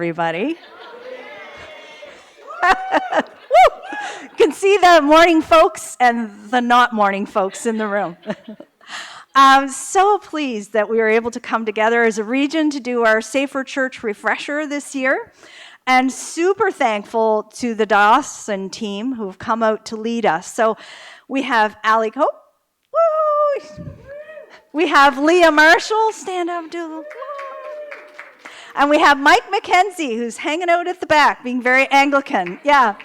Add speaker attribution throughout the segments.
Speaker 1: everybody. You can see the morning folks and the not morning folks in the room. I'm so pleased that we were able to come together as a region to do our SafeR Church refresher this year, and super thankful to the diocesan team who've come out to lead us. So we have Allie Cope. Woo! We have Leah Marshall. Stand up, do. And we have Mike McKenzie, who's hanging out at the back, being very Anglican. Yeah.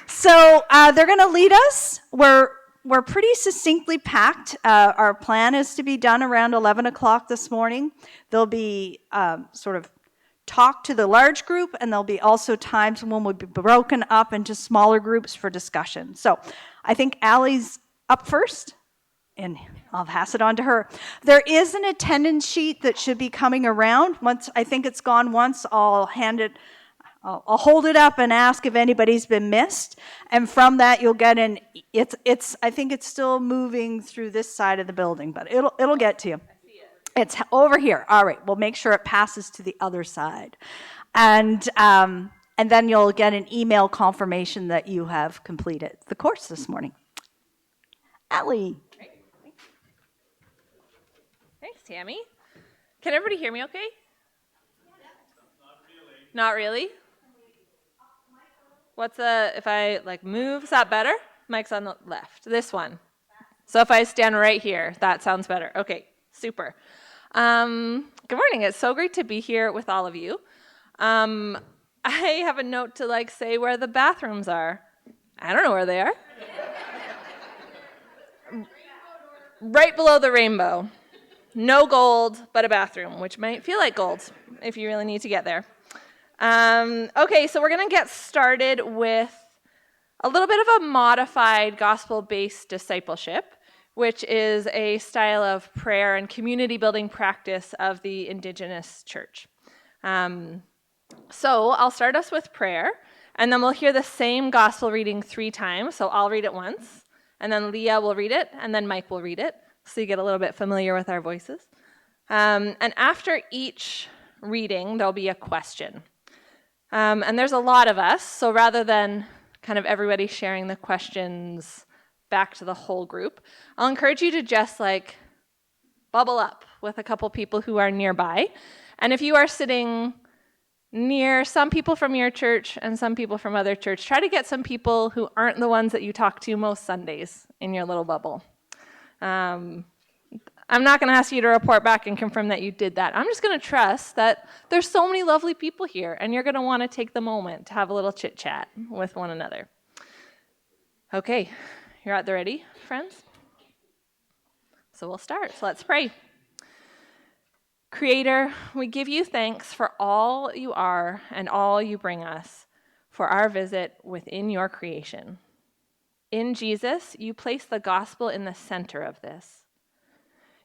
Speaker 1: So they're going to lead us. We're pretty succinctly packed. Our plan is to be done around 11 o'clock this morning. There'll be sort of talk to the large group, and there'll be also times when we'll be broken up into smaller groups for discussion. So I think Allie's up first, and I'll pass it on to her. There is an attendance sheet that should be coming around. Once I think it's gone once, I'll hold it up and ask if anybody's been missed. And from that, you'll get I think it's still moving through this side of the building, but it'll get to you. I see it. It's over here. All right, we'll make sure it passes to the other side. And then you'll get an email confirmation that you have completed the course this morning. Allie.
Speaker 2: Thanks, Tammy. Can everybody hear me okay? Not really? If I move, is that better? Mic's on the left. This one. So if I stand right here, that sounds better. Okay, super. Good morning. It's so great to be here with all of you. I have a note to say where the bathrooms are. I don't know where they are. Right below the rainbow. No gold, but a bathroom, which might feel like gold if you really need to get there. Okay, so we're going to get started with a little bit of a modified gospel-based discipleship, which is a style of prayer and community-building practice of the Indigenous church. So I'll start us with prayer, and then we'll hear the same gospel reading 3 times. So I'll read it once, and then Leah will read it, and then Mike will read it. So you get a little bit familiar with our voices. And after each reading, there'll be a question. And there's a lot of us, so rather than kind of everybody sharing the questions back to the whole group, I'll encourage you to just bubble up with a couple people who are nearby. And if you are sitting near some people from your church and some people from other church, try to get some people who aren't the ones that you talk to most Sundays in your little bubble. I'm not going to ask you to report back and confirm that you did that. I'm just going to trust that there's so many lovely people here, and you're going to want to take the moment to have a little chit-chat with one another. Okay, you're at the ready, friends? So we'll start. So let's pray. Creator, we give you thanks for all you are and all you bring us for our visit within your creation. In Jesus, you place the gospel in the center of this.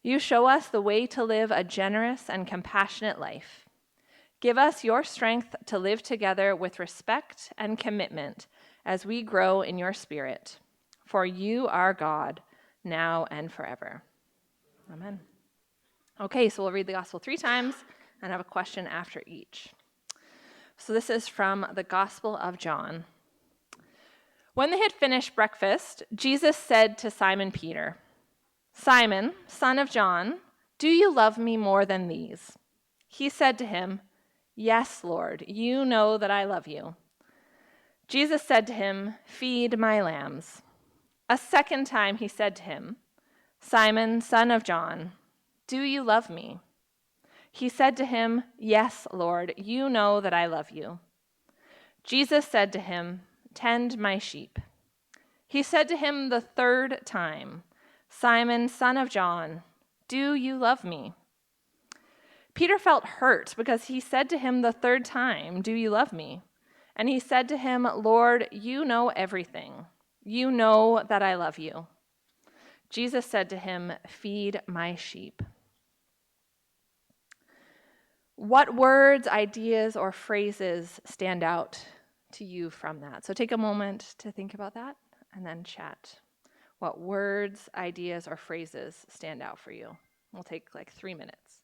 Speaker 2: You show us the way to live a generous and compassionate life. Give us your strength to live together with respect and commitment as we grow in your spirit. For you are God, now and forever. Amen. Okay, so we'll read the gospel 3 times and have a question after each. So this is from the Gospel of John. When they had finished breakfast, Jesus said to Simon Peter, "Simon, son of John, do you love me more than these?" He said to him, "Yes, Lord, you know that I love you." Jesus said to him, "Feed my lambs." A second time he said to him, "Simon, son of John, do you love me?" He said to him, "Yes, Lord, you know that I love you." Jesus said to him, "Tend my sheep." He said to him the third time, "Simon, son of John, do you love me?" Peter felt hurt because he said to him the third time, "Do you love me?" And he said to him, "Lord, you know everything. You know that I love you." Jesus said to him, "Feed my sheep." What words, ideas, or phrases stand out to you from that? So take a moment to think about that and then chat. What words, ideas, or phrases stand out for you? We'll take 3 minutes.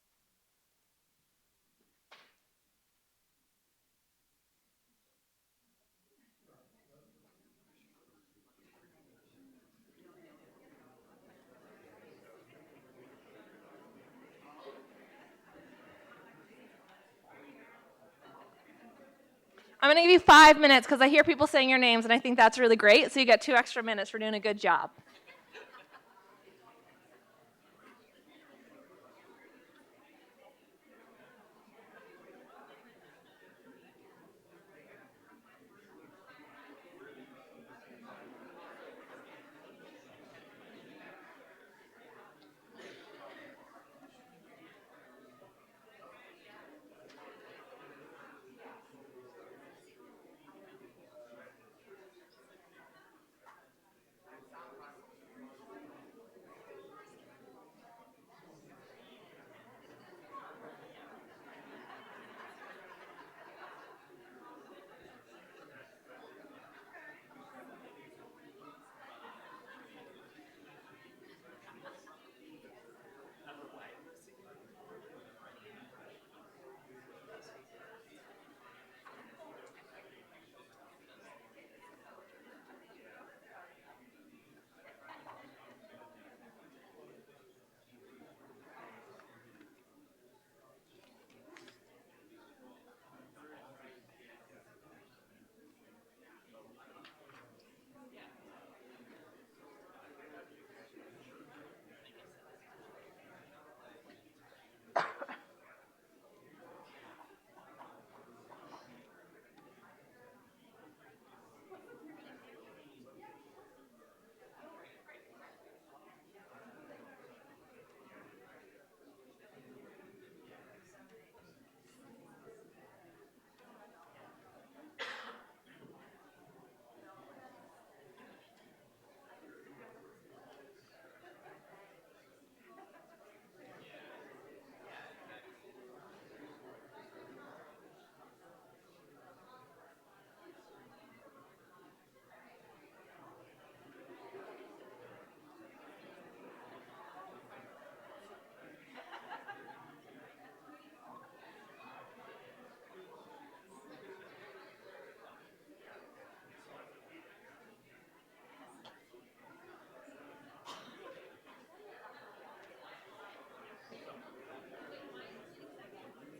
Speaker 2: I'm going to give you 5 minutes because I hear people saying your names, and I think that's really great. So you get 2 extra minutes for doing a good job.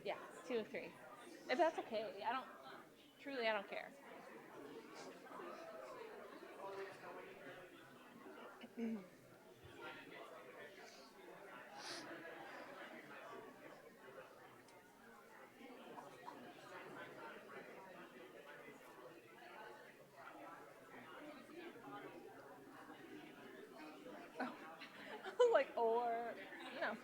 Speaker 2: Yeah, 2 or 3. If that's okay, I don't care. Like, or, you know.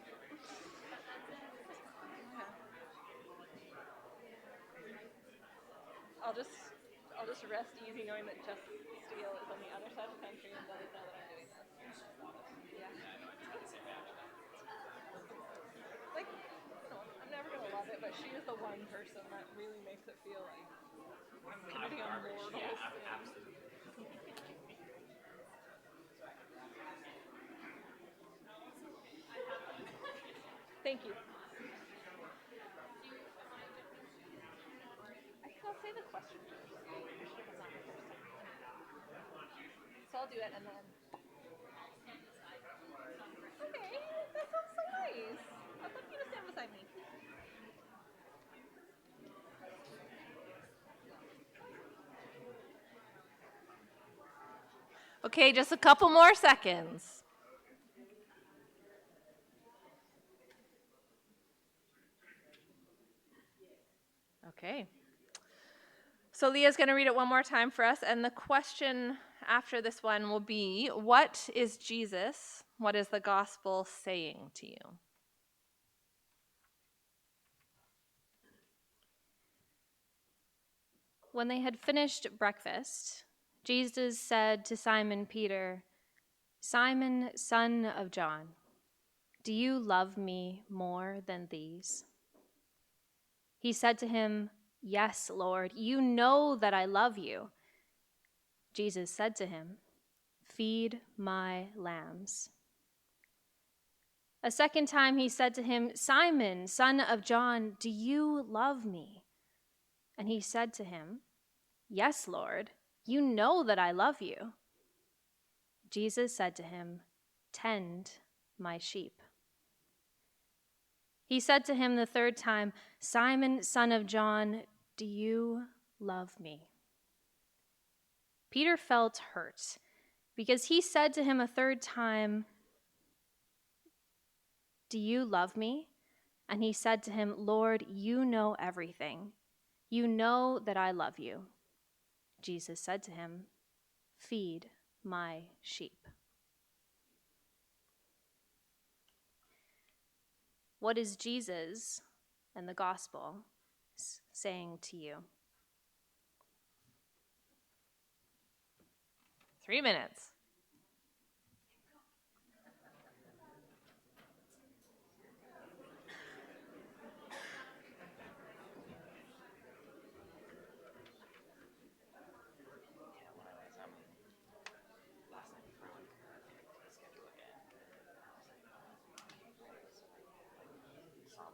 Speaker 2: I'll just rest easy knowing that Just Steel is on the other side of the country and doesn't know that I'm doing this. Yeah. Like, I'm never gonna love it, but she is the one person that really makes it feel like committing a mortal sin. Absolutely. Thank you. I think I'll say the question first. So I'll do it and then. Okay, that sounds so nice. I'd love you to stand beside me. Okay, just a couple more seconds. Okay. So Leah's going to read it one more time for us, and the question after this one will be, what is Jesus? What is the gospel saying to you? When they had finished breakfast, Jesus said to Simon Peter, "Simon, son of John, do you love me more than these?" He said to him, "Yes, Lord, you know that I love you." Jesus said to him, "Feed my lambs." A second time he said to him, "Simon, son of John, do you love me?" And he said to him, "Yes, Lord, you know that I love you." Jesus said to him, "Tend my sheep." He said to him the third time, "Simon, son of John, do you
Speaker 3: love me?" Peter felt hurt because he said to him a third time, "Do you love me?" And he said to him, "Lord, you know everything. You know that I love you." Jesus said to him, "Feed my sheep." What is Jesus and the gospel saying to you?
Speaker 2: 3 minutes.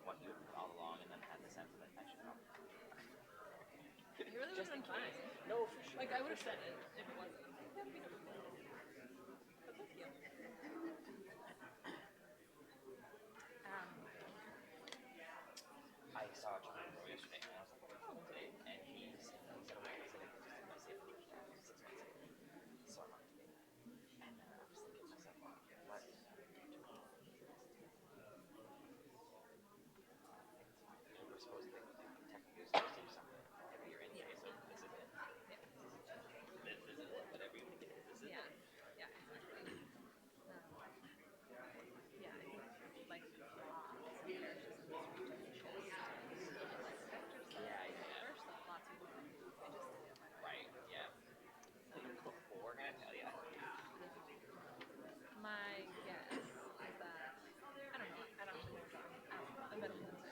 Speaker 4: What you all along, and then had the sense that I should probably.
Speaker 2: It really would have been fine.
Speaker 4: No, for sure.
Speaker 2: Like, I would have said it if it wasn't. But thank you.
Speaker 4: I saw John yesterday, and I was like, "Oh, today," and he said, "Okay, I said I just did my SafeR 6 months ago, so I'm not doing that." And then I was thinking to myself, "What? We're supposed to technically supposed to do something every year anyway, so this is it. This is it. Whatever you think it is, this is it."
Speaker 2: Yeah, exactly. Yeah, I think, like, some parishes in this region first, lots of people, they just feel like,
Speaker 4: Right? Yeah. We're gonna tell you.
Speaker 2: my guess is that, I don't know, I don't really know John. I'm better than him.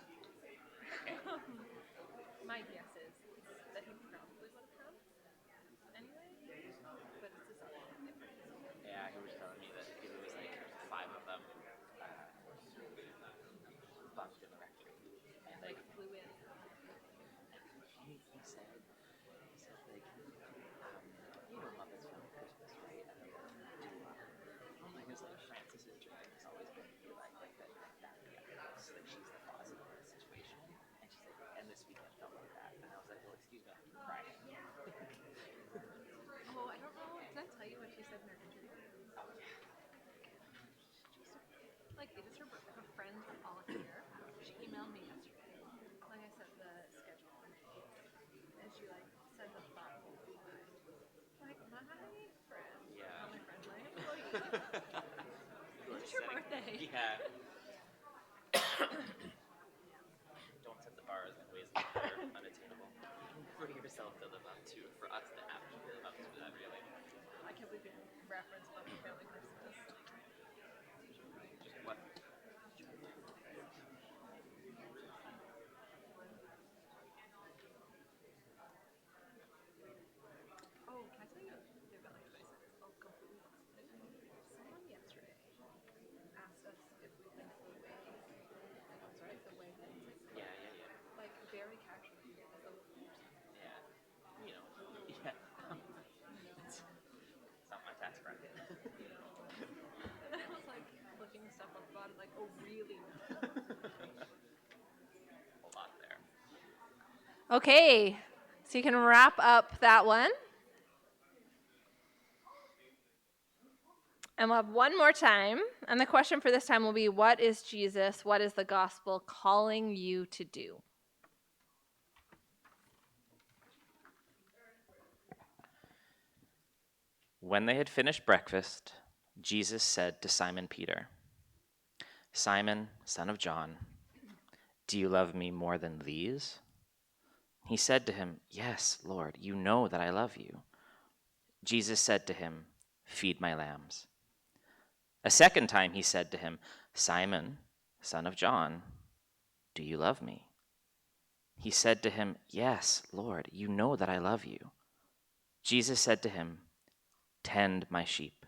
Speaker 2: My guess is that he probably would have come anyway, but it's just a lot different.
Speaker 4: Yeah, he was telling me that it was like 5 of them bunked in the rectory. And
Speaker 2: Like, flew in.
Speaker 4: he said like, you know Muppets from Christmas, right? And then like, it's like Francis's dream has always been to be like that like she's the faucet in the situation. And she's like, and this weekend felt like that. And I was like, well, excuse me, I'm crying.
Speaker 2: Oh, I don't know. Did I tell you what she said in her interview?
Speaker 4: Oh, yeah.
Speaker 2: Like, it is her birthday. Her friends are all here. She emailed me yesterday. Like, I sent the schedule. And she, like, sent a thoughtful reply. Like, my friend.
Speaker 4: Yeah.
Speaker 2: Not my friend, my employee. It's your birthday.
Speaker 4: Yeah. Don't set the bar in ways that are unattainable. For yourself to live up to, for us to actually live up to that, really.
Speaker 2: I can't believe you referenced Muppet Family Christmas.
Speaker 4: What?
Speaker 2: Oh, can I tell you? They've got like 20 seconds. Oh, completely unsolicited. Someone yesterday asked us if we think the way, sorry, the way that
Speaker 4: Yeah.
Speaker 2: like very casually, as though it's
Speaker 4: Yeah. You know. Yeah. It's not my tax bracket.
Speaker 2: And then I was like looking stuff up about it, like, oh, really?
Speaker 4: A lot there.
Speaker 2: Okay, so you can wrap up that one. And we'll have one more time. And the question for this time will be, what is Jesus, what is the gospel calling you to do?
Speaker 4: When they had finished breakfast, Jesus said to Simon Peter, "Simon, son of John, do you love me more than these?" He said to him, "Yes, Lord, you know that I love you." Jesus said to him, "Feed my lambs." A second time he said to him, "Simon, son of John, do you love me?" He said to him, "Yes, Lord, you know that I love you." Jesus said to him, "Tend my sheep."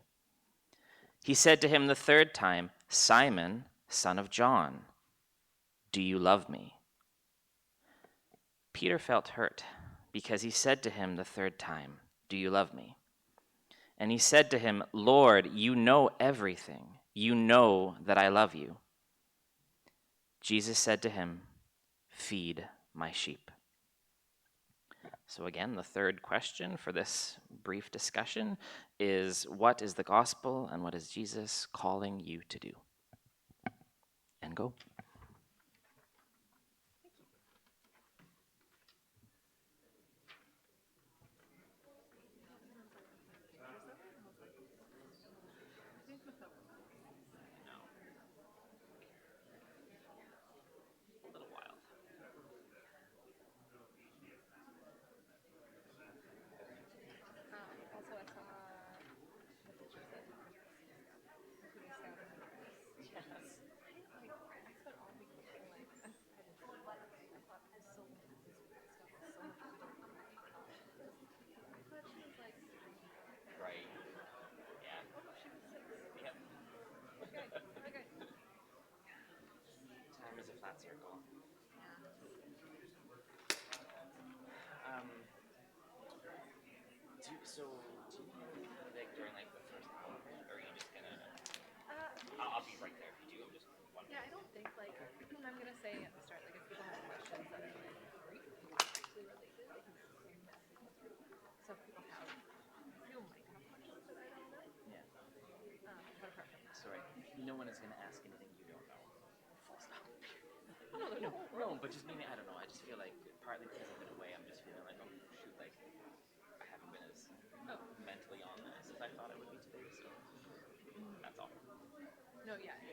Speaker 4: He said to him the third time, "Simon, son of John, do you love me?" Peter felt hurt because he said to him the third time, "Do you love me?" And he said to him, "Lord, you know everything. You know that I love you." Jesus said to him, "Feed my sheep." So again, the third question for this brief discussion is, what is the gospel and what is Jesus calling you to do? And go. A little wild. Right. Yeah. Yep. Time is a flat circle. Um, do you like during like the first hour, or are you just gonna? I'll be right there if you do. I'm just wondering.
Speaker 2: Yeah, I don't think I'm gonna say at the start, if people have questions that are briefly directly related, they can bring them. So if people have, you might have questions that I don't know.
Speaker 4: Yeah.
Speaker 2: But apart from that,
Speaker 4: Sorry. No one is gonna ask anything you don't know. Full stop.
Speaker 2: no,
Speaker 4: No, but just meaning, I don't know. I just feel like partly because I've been away, I'm just feeling like, oh shoot, like I haven't been as mentally on this as I thought I would be today. So that's all.
Speaker 2: no, yeah, I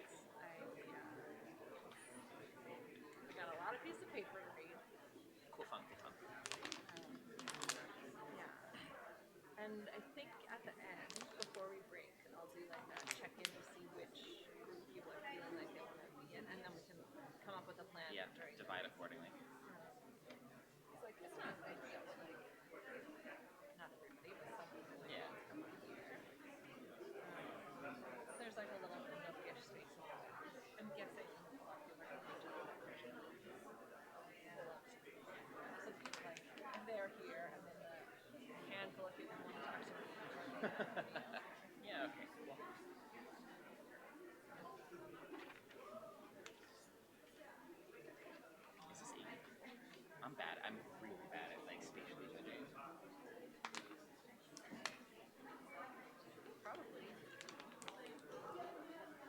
Speaker 2: got a lot of piece of paper to read.
Speaker 4: Cool, fun.
Speaker 2: Yeah. And I think at the end, before we break, I'll do like that check-in to see which group people are feeling like they want to be in, and then we can come up with a plan
Speaker 4: Yeah,
Speaker 2: during
Speaker 4: divide accordingly.
Speaker 2: It's like, it's not ideal, like, not everybody, but some people like
Speaker 4: Yeah.
Speaker 2: come up here. There's like a little no-ish space in the back. I'm guessing a lot of people are going to talk about Christian. So people like, they're here, and then the handful of people who want to talk to me.
Speaker 4: Yeah, okay, cool. Is this 8? I'm bad. I'm really bad at like spatially judging.
Speaker 2: Probably.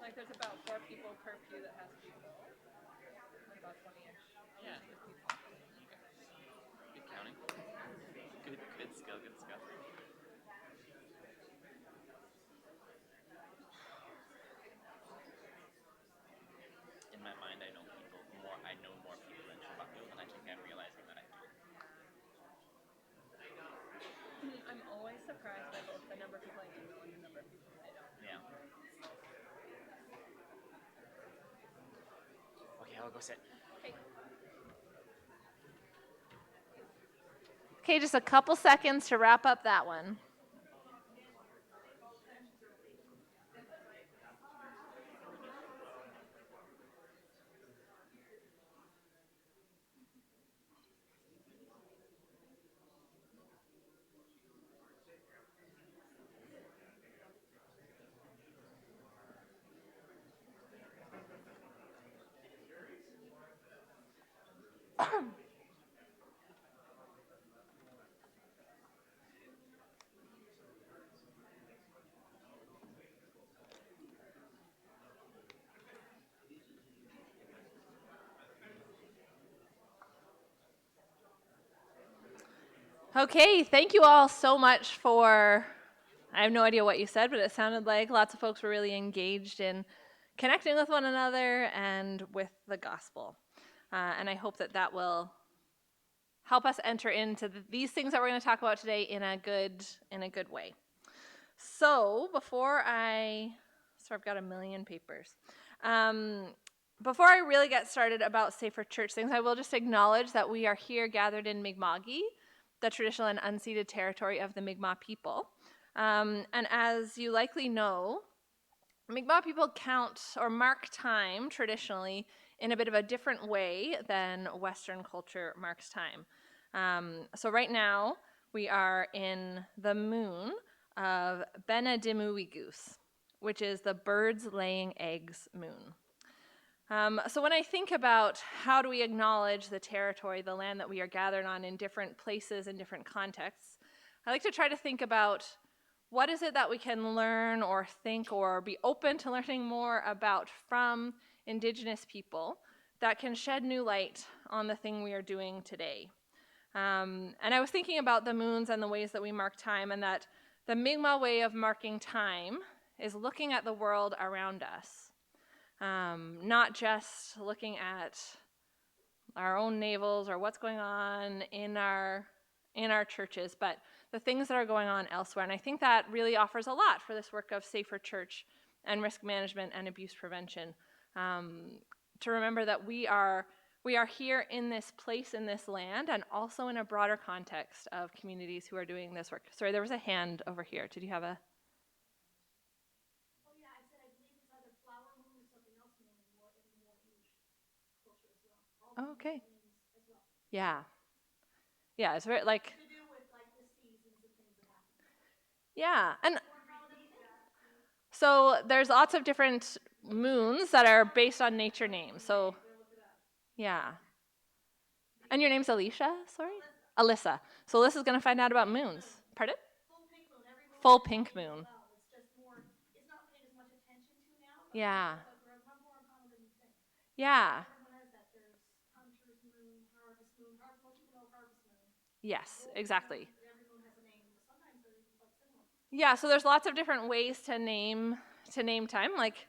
Speaker 2: Like, there's about 4 people per pew that has people. About 20-ish.
Speaker 4: Yeah.
Speaker 2: People.
Speaker 4: Good counting. Good skill. In my mind, I know more people in Shabbat than I think I'm realizing that I do.
Speaker 2: I'm always surprised by both the number of people I know and the number of people I don't.
Speaker 4: Yeah. Okay, I'll go sit.
Speaker 2: Okay, just a couple seconds to wrap up that one. Okay, thank you all so much for, I have no idea what you said, but it sounded like lots of folks were really engaged in connecting with one another and with the gospel. And I hope that that will help us enter into these things that we're going to talk about today in a good way. So I've got a million papers. Before I really get started about SafeR Church things, I will just acknowledge that we are here gathered in Mi'kma'ki, the traditional and unceded territory of the Mi'kmaq people. And as you likely know, Mi'kmaq people count or mark time traditionally in a bit of a different way than Western culture marks time. So right now, we are in the moon of Benedimuigus, which is the birds laying eggs moon. So when I think about how do we acknowledge the territory, the land that we are gathered on in different places and different contexts, I like to try to think about what is it that we can learn or think or be open to learning more about from Indigenous people that can shed new light on the thing we are doing today. And I was thinking about the moons and the ways that we mark time, and that the Mi'kmaq way of marking time is looking at the world around us. Not just looking at our own navels or what's going on in our churches, but the things that are going on elsewhere. And I think that really offers a lot for this work of SafeR Church and risk management and abuse prevention. To remember that we are here in this place, in this land, and also in a broader context of communities who are doing this work. Sorry, there was a hand over here. Did you have a... Oh, okay. Yeah. Yeah, it's very like... To do with like the seasons and things that happen. Yeah, and so there's lots of different moons that are based on nature names. So, yeah. And your name's Alicia, sorry? Alyssa. So Alyssa's going to find out about moons. Pardon? Full pink moon. It's just more, it's not paid as much attention to now. Yeah. But much more uncommon than you think. Yeah. Everyone has that. There's hunter's moon, harvest moon. Most people know harvest moon. Yes, exactly. Every moon has a name. Sometimes they're even quite similar. Yeah, so there's lots of different ways to name time. Like,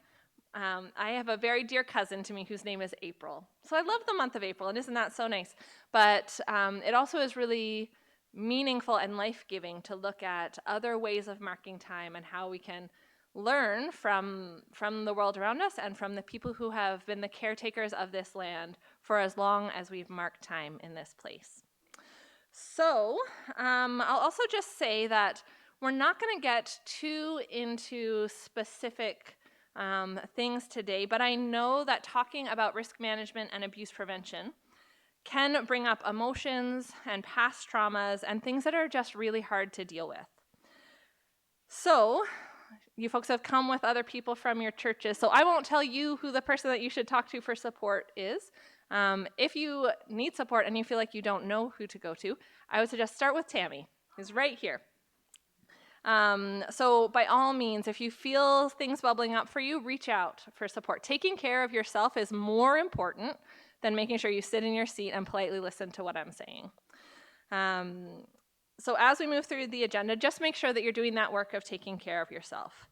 Speaker 2: I have a very dear cousin to me whose name is April. So I love the month of April, and isn't that so nice? But it also is really meaningful and life-giving to look at other ways of marking time and how we can learn from the world around us and from the people who have been the caretakers of this land for as long as we've marked time in this place. So I'll also just say that we're not going to get too into specific things today, but I know that talking about risk management and abuse prevention can bring up emotions and past traumas and things that are just really hard to deal with. So you folks have come with other people from your churches, so I won't tell you who the person that you should talk to for support is. If you need support and you feel like you don't know who to go to, I would suggest start with Tammy, who's right here. So by all means, if you feel things bubbling up for you, reach out for support. Taking care of yourself is more important than making sure you sit in your seat and politely listen to what I'm saying. So as we move through the agenda, just make sure that you're doing that work of taking care of yourself.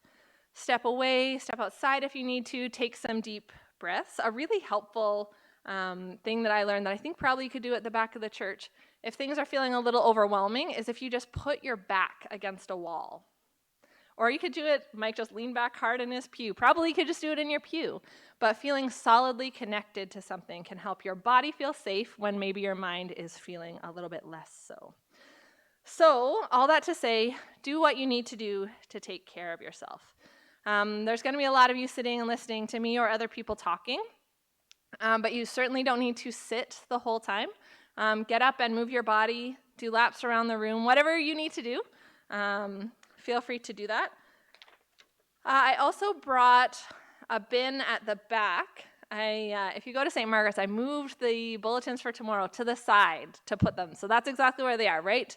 Speaker 2: Step away, step outside if you need to, take some deep breaths. A really helpful thing that I learned that I think probably you could do at the back of the church if things are feeling a little overwhelming is if you just put your back against a wall. Or you could do it, Mike just leaned back hard in his pew. Probably you could just do it in your pew. But feeling solidly connected to something can help your body feel safe when maybe your mind is feeling a little bit less so. So, all that to say, do what you need to do to take care of yourself. There's going to be a lot of you sitting and listening to me or other people talking, but you certainly don't need to sit the whole time. Get up and move your body, do laps around the room, whatever you need to do. Feel free to do that. I also brought a bin at the back. If you go to St. Margaret's, I moved the bulletins for tomorrow to the side to put them. So that's exactly where they are, right?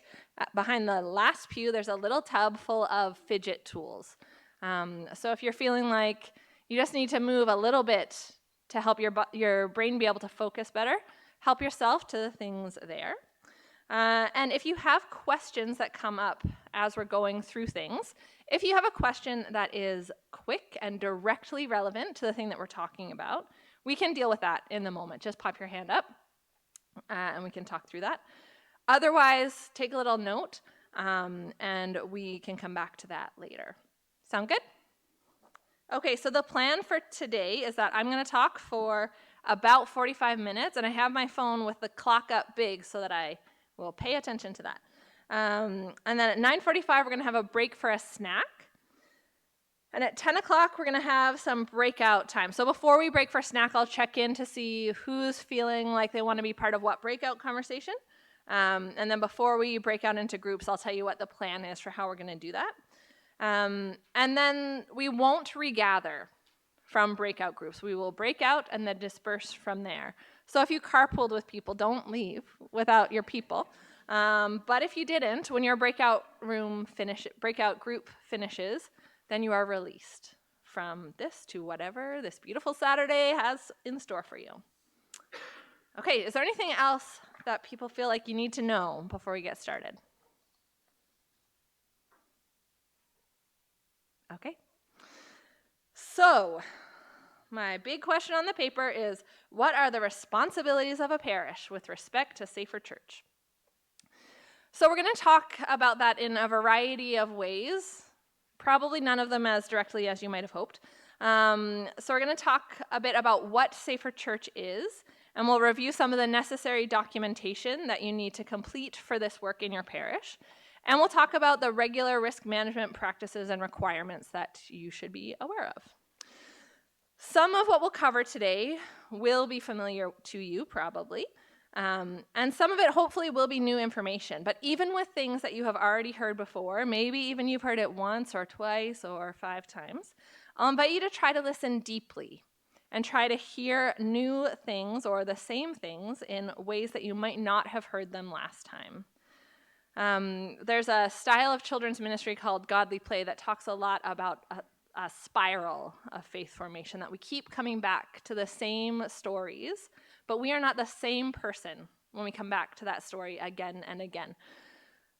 Speaker 2: Behind the last pew, there's a little tub full of fidget tools. So if you're feeling like you just need to move a little bit to help your brain be able to focus better, help yourself to the things there. And if you have questions that come up as we're going through things, if you have a question that is quick and directly relevant to the thing that we're talking about, we can deal with that in the moment. Just pop your hand up and we can talk through that. Otherwise, take a little note and we can come back to that later. Sound good? Okay, so the plan for today is that I'm going to talk for about 45 minutes, and I have my phone with the clock up big so that I will pay attention to that. And then at 9:45, we're going to have a break for a snack. And at 10 o'clock, we're going to have some breakout time. So before we break for snack, I'll check in to see who's feeling like they want to be part of what breakout conversation. And then before we break out into groups, I'll tell you what the plan is for how we're going to do that. And then we won't regather from breakout groups. We will break out and then disperse from there. So if you carpooled with people, don't leave without your people. But if you didn't, when your breakout group finishes, then you are released from this to whatever this beautiful Saturday has in store for you. Okay, is there anything else that people feel like you need to know before we get started? Okay. So, my big question on the paper is, what are the responsibilities of a parish with respect to SafeR Church? So we're going to talk about that in a variety of ways, probably none of them as directly as you might have hoped. So we're going to talk a bit about what SafeR Church is, and we'll review some of the necessary documentation that you need to complete for this work in your parish. And we'll talk about the regular risk management practices and requirements that you should be aware of. Some of what we'll cover today will be familiar to you, probably. And some of it hopefully will be new information. But even with things that you have already heard before, maybe even you've heard it once or twice or 5 times, I'll invite you to try to listen deeply and try to hear new things or the same things in ways that you might not have heard them last time. There's a style of children's ministry called godly play that talks a lot about a spiral of faith formation, that we keep coming back to the same stories, but we are not the same person when we come back to that story again and again.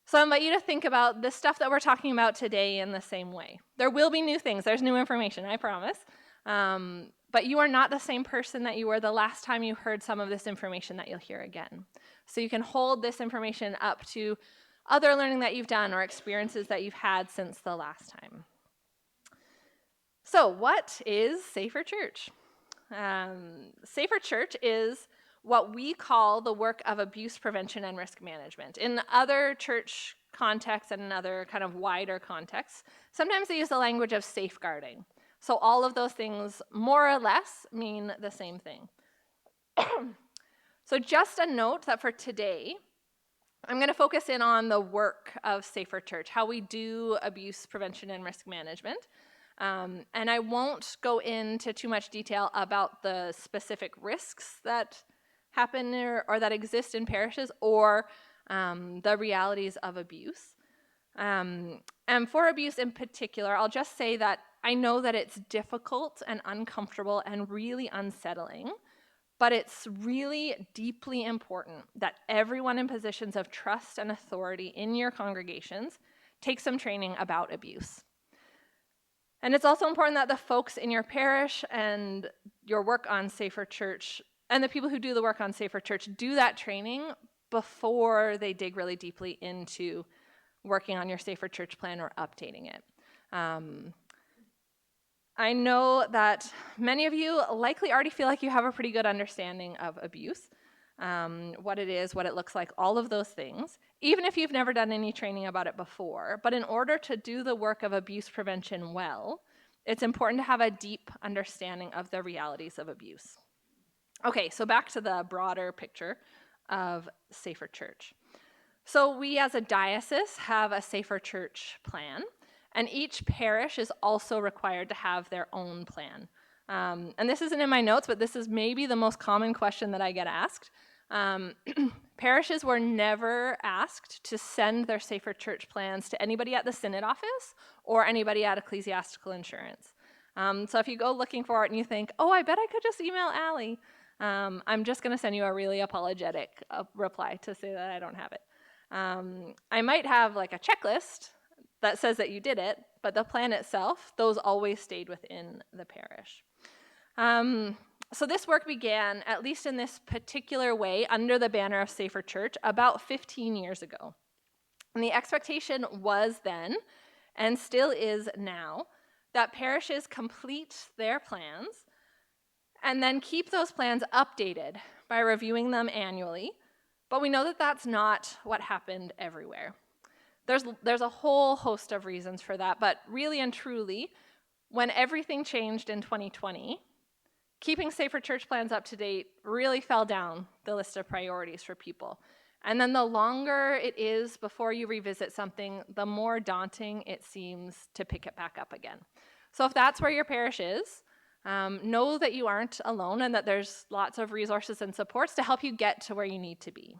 Speaker 2: So I invite you to think about this stuff that we're talking about today in the same way. There will be new things. There's new information, I promise. But you are not the same person that you were the last time you heard some of this information that you'll hear again. So you can hold this information up to other learning that you've done or experiences that you've had since the last time. So what is SafeR Church? SafeR Church is what we call the work of abuse prevention and risk management. In other church contexts and in other kind of wider contexts, sometimes they use the language of safeguarding. So all of those things more or less mean the same thing. So just a note that for today, I'm going to focus in on the work of SafeR Church, how we do abuse prevention and risk management. And I won't go into too much detail about the specific risks that happen or that exist in parishes or the realities of abuse. And for abuse in particular, I'll just say that I know that it's difficult and uncomfortable and really unsettling, but it's really deeply important that everyone in positions of trust and authority in your congregations take some training about abuse. And it's also important that the folks in your parish and your work on SafeR Church and the people who do the work on SafeR Church do that training before they dig really deeply into working on your SafeR Church plan or updating it. I know that many of you likely already feel like you have a pretty good understanding of abuse, what it is, what it looks like, all of those things, even if you've never done any training about it before. But in order to do the work of abuse prevention well, it's important to have a deep understanding of the realities of abuse. Okay, so back to the broader picture of SafeR Church. So we as a diocese have a SafeR Church plan, and each parish is also required to have their own plan. And this isn't in my notes, but this is maybe the most common question that I get asked. Parishes were never asked to send their SafeR Church plans to anybody at the synod office or anybody at ecclesiastical insurance. So if you go looking for it and you think, oh, I bet I could just email Allie, I'm just going to send you a really apologetic reply to say that I don't have it. I might have like a checklist that says that you did it, but the plan itself, those always stayed within the parish. So this work began, at least in this particular way, under the banner of SafeR Church about 15 years ago. And the expectation was then, and still is now, that parishes complete their plans and then keep those plans updated by reviewing them annually. But we know that that's not what happened everywhere. There's a whole host of reasons for that, but really and truly, when everything changed in 2020, keeping SafeR Church plans up to date really fell down the list of priorities for people. And then the longer it is before you revisit something, the more daunting it seems to pick it back up again. So if that's where your parish is, Know that you aren't alone and that there's lots of resources and supports to help you get to where you need to be.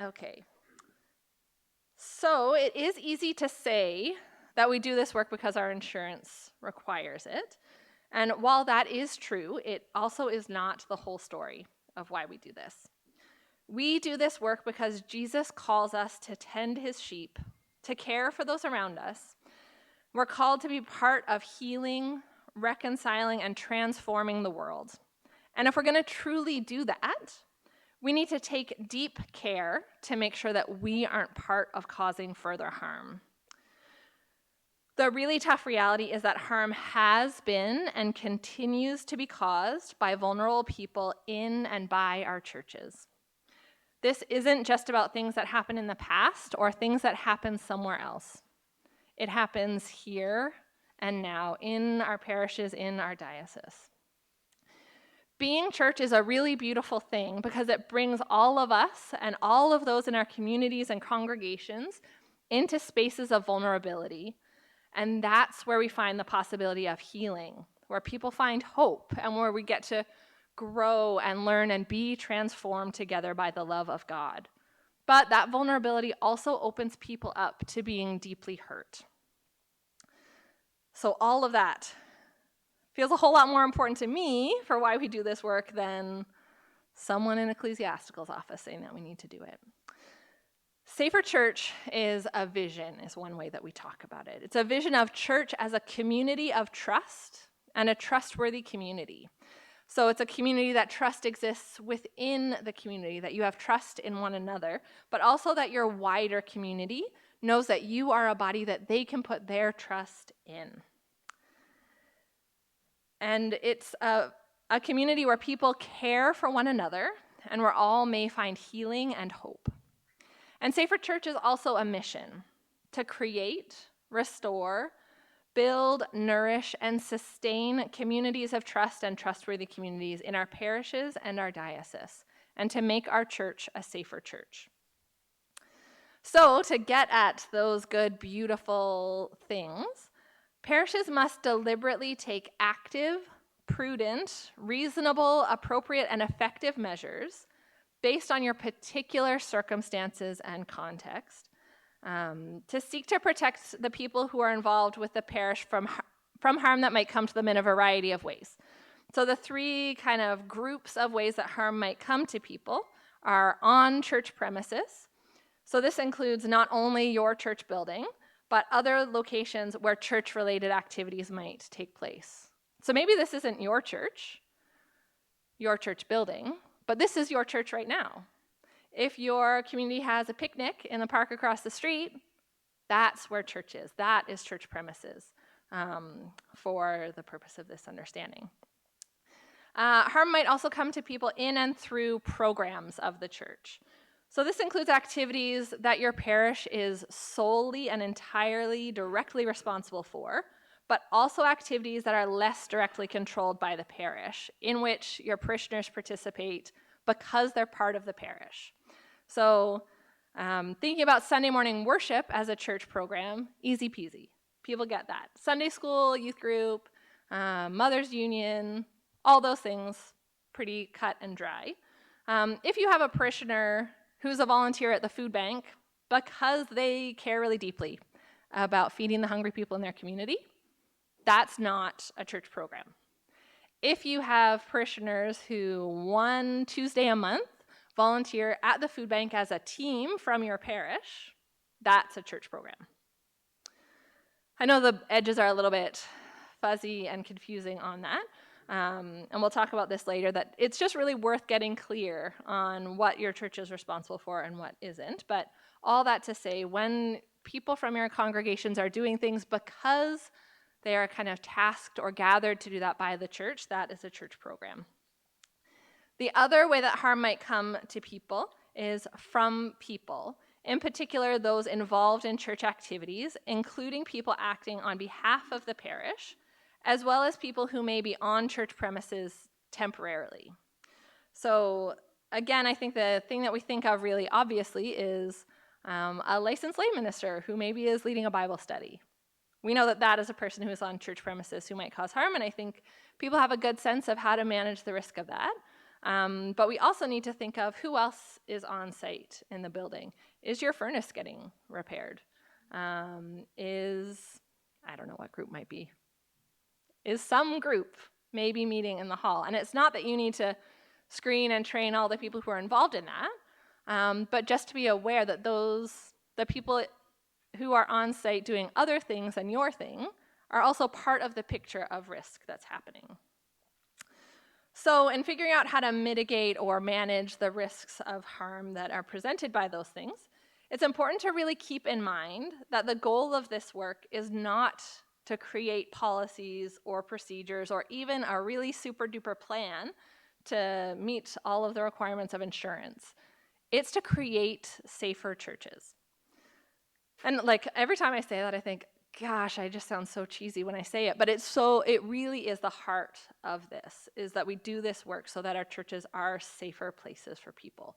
Speaker 2: Okay. So it is easy to say that we do this work because our insurance requires it. And while that is true, it also is not the whole story of why we do this. We do this work because Jesus calls us to tend his sheep, to care for those around us. We're called to be part of healing, reconciling, and transforming the world. And if we're going to truly do that, we need to take deep care to make sure that we aren't part of causing further harm. The really tough reality is that harm has been and continues to be caused by vulnerable people in and by our churches. This isn't just about things that happen in the past or things that happen somewhere else. It happens here and now in our parishes, in our diocese. Being church is a really beautiful thing because it brings all of us and all of those in our communities and congregations into spaces of vulnerability. And that's where we find the possibility of healing, where people find hope and where we get to grow and learn and be transformed together by the love of God. But that vulnerability also opens people up to being deeply hurt. So all of that feels a whole lot more important to me for why we do this work than someone in ecclesiastical's office saying that we need to do it. SafeR Church is a vision, is one way that we talk about it. It's a vision of church as a community of trust and a trustworthy community. So it's a community that trust exists within the community, that you have trust in one another, but also that your wider community knows that you are a body that they can put their trust in. And it's a community where people care for one another and where all may find healing and hope. And SafeR Church is also a mission to create, restore, build, nourish, and sustain communities of trust and trustworthy communities in our parishes and our diocese, and to make our church a safer church. So, to get at those good, beautiful things, parishes must deliberately take active, prudent, reasonable, appropriate, and effective measures based on your particular circumstances and context to seek to protect the people who are involved with the parish from harm that might come to them in a variety of ways. So the three kind of groups of ways that harm might come to people are on church premises. So this includes not only your church building, but other locations where church-related activities might take place. So maybe this isn't your church building, but this is your church right now. If your community has a picnic in the park across the street, that's where church is. That is church premises for the purpose of this understanding. Harm might also come to people in and through programs of the church. So this includes activities that your parish is solely and entirely directly responsible for, but also activities that are less directly controlled by the parish, in which your parishioners participate because they're part of the parish. So thinking about Sunday morning worship as a church program, easy peasy. People get that. Sunday school, youth group, Mothers Union, all those things, pretty cut and dry. If you have a parishioner who's a volunteer at the food bank because they care really deeply about feeding the hungry people in their community, that's not a church program. If you have parishioners who one Tuesday a month volunteer at the food bank as a team from your parish, that's a church program. I know the edges are a little bit fuzzy and confusing on that, and we'll talk about this later, that it's just really worth getting clear on what your church is responsible for and what isn't. But all that to say, when people from your congregations are doing things because they are kind of tasked or gathered to do that by the church, that is a church program. The other way that harm might come to people is from people, in particular those involved in church activities, including people acting on behalf of the parish, as well as people who may be on church premises temporarily. So again, I think the thing that we think of really obviously is a licensed lay minister who maybe is leading a Bible study, We know that that is a person who is on church premises who might cause harm, and I think people have a good sense of how to manage the risk of that. But we also need to think of who else is on site in the building. Is your furnace getting repaired? I don't know what group might be. Is some group maybe meeting in the hall? And it's not that you need to screen and train all the people who are involved in that, but just to be aware that the people who are on site doing other things than your thing are also part of the picture of risk that's happening. So in figuring out how to mitigate or manage the risks of harm that are presented by those things, it's important to really keep in mind that the goal of this work is not to create policies or procedures or even a really super duper plan to meet all of the requirements of insurance. It's to create safer churches. And like every time I say that, I think, gosh, I just sound so cheesy when I say it, but it really is the heart of this, is that we do this work so that our churches are safer places for people.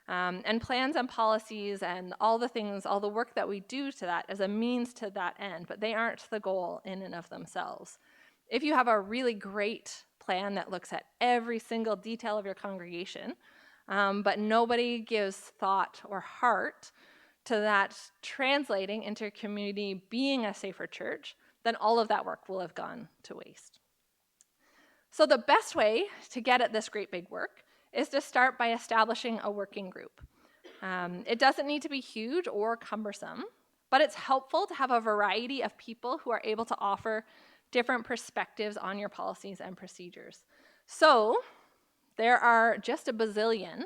Speaker 2: And plans and policies and all the things, all the work that we do to that is a means to that end, but they aren't the goal in and of themselves. If you have a really great plan that looks at every single detail of your congregation, but nobody gives thought or heart to that translating into your community being a safer church, then all of that work will have gone to waste. So the best way to get at this great big work is to start by establishing a working group. It doesn't need to be huge or cumbersome, but it's helpful to have a variety of people who are able to offer different perspectives on your policies and procedures. So there are just a bazillion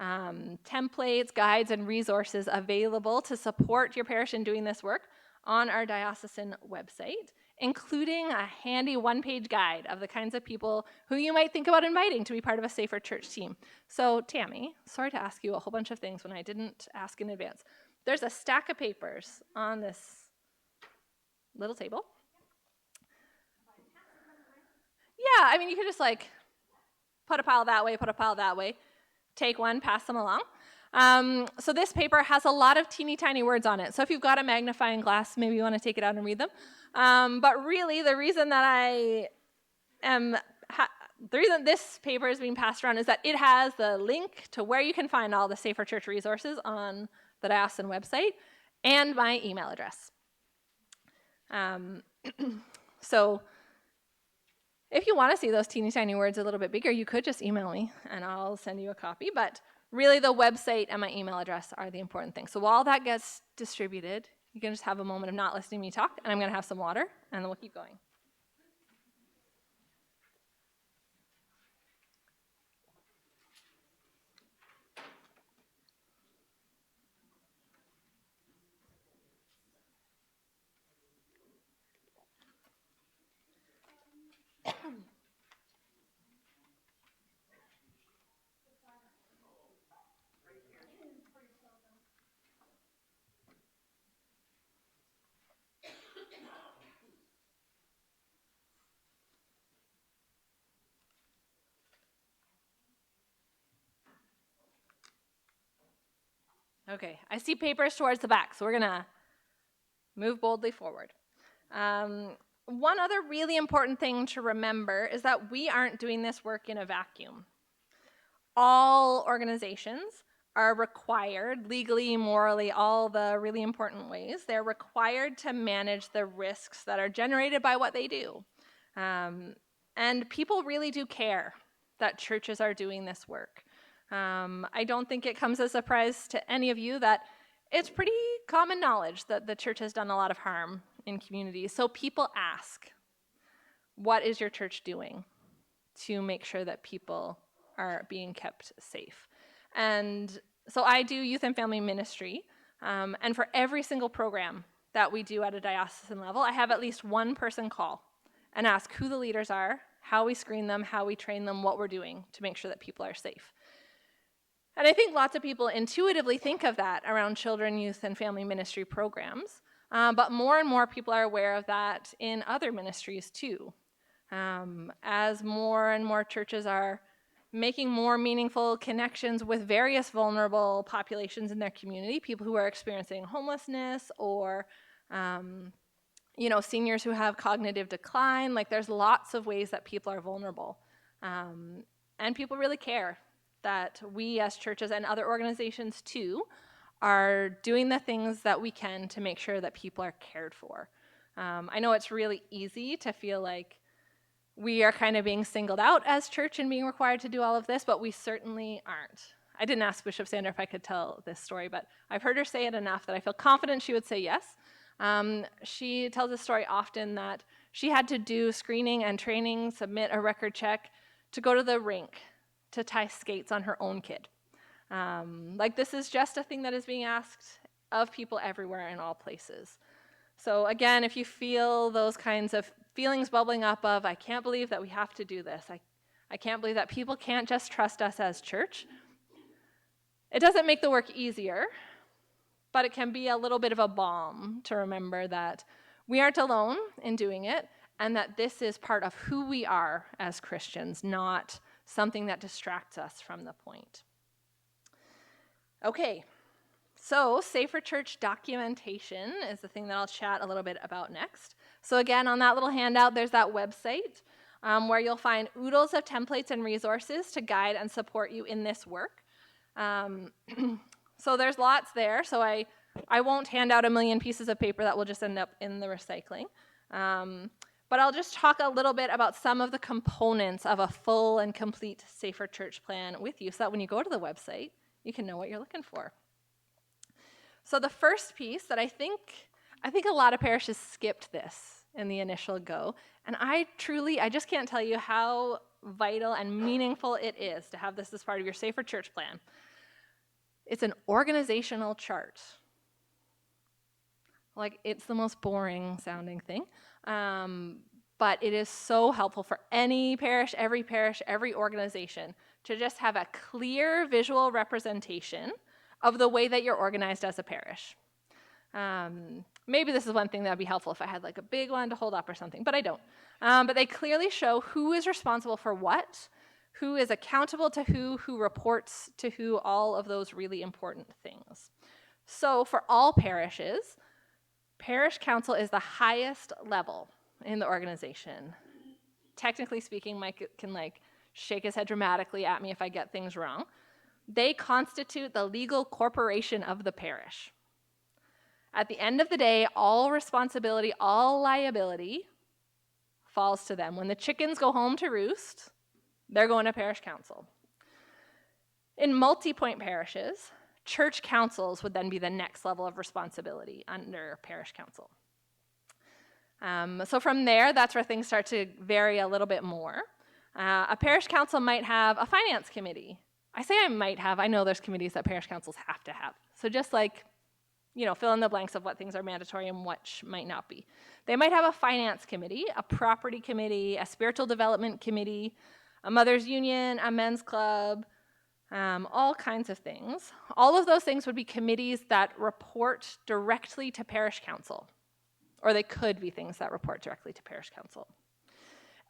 Speaker 2: templates, guides, and resources available to support your parish in doing this work on our diocesan website, including a handy one-page guide of the kinds of people who you might think about inviting to be part of a safer church team. So Tammy, sorry to ask you a whole bunch of things when I didn't ask in advance. There's a stack of papers on this little table. Yeah, I mean, you could just like put a pile that way, put a pile that way, take one, pass them along. So this paper has a lot of teeny tiny words on it. So if you've got a magnifying glass, maybe you want to take it out and read them. But really, the reason that the reason this paper is being passed around is that it has the link to where you can find all the Safer Church resources on the diocesan website and my email address. So if you want to see those teeny tiny words a little bit bigger, you could just email me and I'll send you a copy. But really, the website and my email address are the important thing. So while that gets distributed, you can just have a moment of not listening to me talk, and I'm going to have some water, and then we'll keep going. Okay, I see papers towards the back, so we're going to move boldly forward. One other really important thing to remember is that we aren't doing this work in a vacuum. All organizations are required, legally, morally, all the really important ways, they're required to manage the risks that are generated by what they do. And people really do care that churches are doing this work. I don't think it comes as a surprise to any of you that it's pretty common knowledge that the church has done a lot of harm in communities. So people ask, what is your church doing to make sure that people are being kept safe? And so I do youth and family ministry, and for every single program that we do at a diocesan level, I have at least one person call and ask who the leaders are, how we screen them, how we train them, what we're doing to make sure that people are safe. And I think lots of people intuitively think of that around children, youth, and family ministry programs, but more and more people are aware of that in other ministries too. As more and more churches are making more meaningful connections with various vulnerable populations in their community, people who are experiencing homelessness or seniors who have cognitive decline. Like, there's lots of ways that people are vulnerable. And people really care that we as churches and other organizations too are doing the things that we can to make sure that people are cared for. I know it's really easy to feel like we are kind of being singled out as church and being required to do all of this, but we certainly aren't. I didn't ask Bishop Sander if I could tell this story, but I've heard her say it enough that I feel confident she would say yes. She tells a story often that she had to do screening and training, submit a record check to go to the rink to tie skates on her own kid. Like, this is just a thing that is being asked of people everywhere in all places. So again, if you feel those kinds of feelings bubbling up of, I can't believe that we have to do this, I can't believe that people can't just trust us as church, it doesn't make the work easier, but it can be a little bit of a balm to remember that we aren't alone in doing it, and that this is part of who we are as Christians, not something that distracts us from the point. Okay, so SafeR Church documentation is the thing that I'll chat a little bit about next. So again, on that little handout, there's that website where you'll find oodles of templates and resources to guide and support you in this work. So there's lots there, so I won't hand out a million pieces of paper that will just end up in the recycling. But I'll just talk a little bit about some of the components of a full and complete SafeR Church plan with you, so that when you go to the website, you can know what you're looking for. So the first piece that I think a lot of parishes skipped this in the initial go, and I just can't tell you how vital and meaningful it is to have this as part of your SafeR Church plan. It's an organizational chart. Like, it's the most boring sounding thing, but it is so helpful for any parish, every organization to just have a clear visual representation of the way that you're organized as a parish. Maybe this is one thing that would be helpful if I had like a big one to hold up or something, but I don't. But they clearly show who is responsible for what, who is accountable to who reports to who, all of those really important things. So for all parishes, parish council is the highest level in the organization. Technically speaking, Mike can shake his head dramatically at me if I get things wrong. They constitute the legal corporation of the parish. At the end of the day, all responsibility, all liability falls to them. When the chickens go home to roost, they're going to parish council. In multi-point parishes, church councils would then be the next level of responsibility under parish council. So from there, that's where things start to vary a little bit more. A parish council might have a finance committee. I know there's committees that parish councils have to have. So just fill in the blanks of what things are mandatory and what might not be. They might have a finance committee, a property committee, a spiritual development committee, a mother's union, a men's club, all kinds of things. All of those things would be committees that report directly to parish council, or they could be things that report directly to parish council.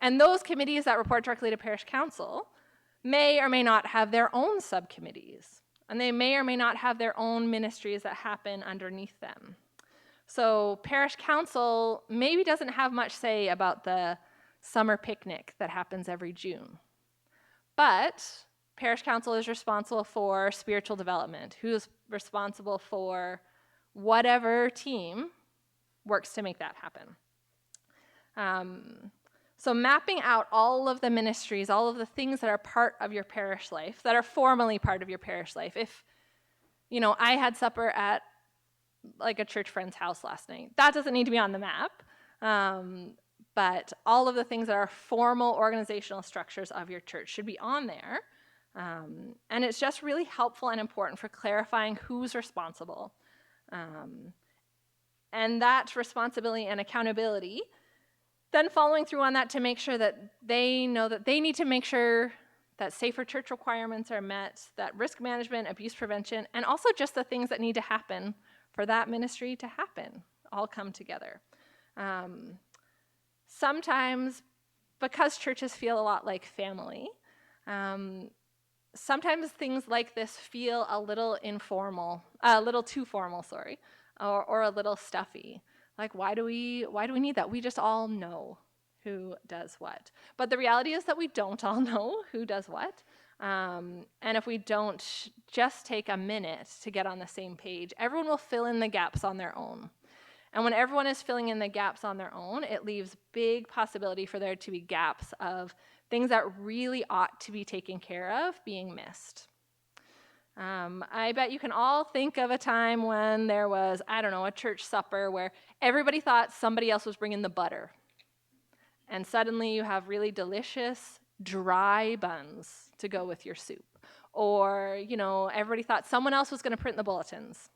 Speaker 2: And those committees that report directly to parish council may or may not have their own subcommittees, and they may or may not have their own ministries that happen underneath them. So parish council maybe doesn't have much say about the summer picnic that happens every June. But parish council is responsible for spiritual development, who's responsible for whatever team works to make that happen. So mapping out all of the ministries, all of the things that are part of your parish life, that are formally part of your parish life. If, I had supper at a church friend's house last night, that doesn't need to be on the map. But all of the things that are formal organizational structures of your church should be on there. And it's just really helpful and important for clarifying who's responsible. And that responsibility and accountability, then following through on that to make sure that they know that they need to make sure that SafeR Church requirements are met, that risk management, abuse prevention, and also just the things that need to happen for that ministry to happen all come together. Sometimes, because churches feel a lot like family, sometimes things like this feel a little too formal, or a little stuffy. Like, why do we need that? We just all know who does what. But the reality is that we don't all know who does what. And if we don't just take a minute to get on the same page, everyone will fill in the gaps on their own. And when everyone is filling in the gaps on their own, it leaves big possibility for there to be gaps of things that really ought to be taken care of being missed. I bet you can all think of a time when there was, I don't know, a church supper where everybody thought somebody else was bringing the butter. And suddenly you have really delicious, dry buns to go with your soup. Or, everybody thought someone else was going to print the bulletins.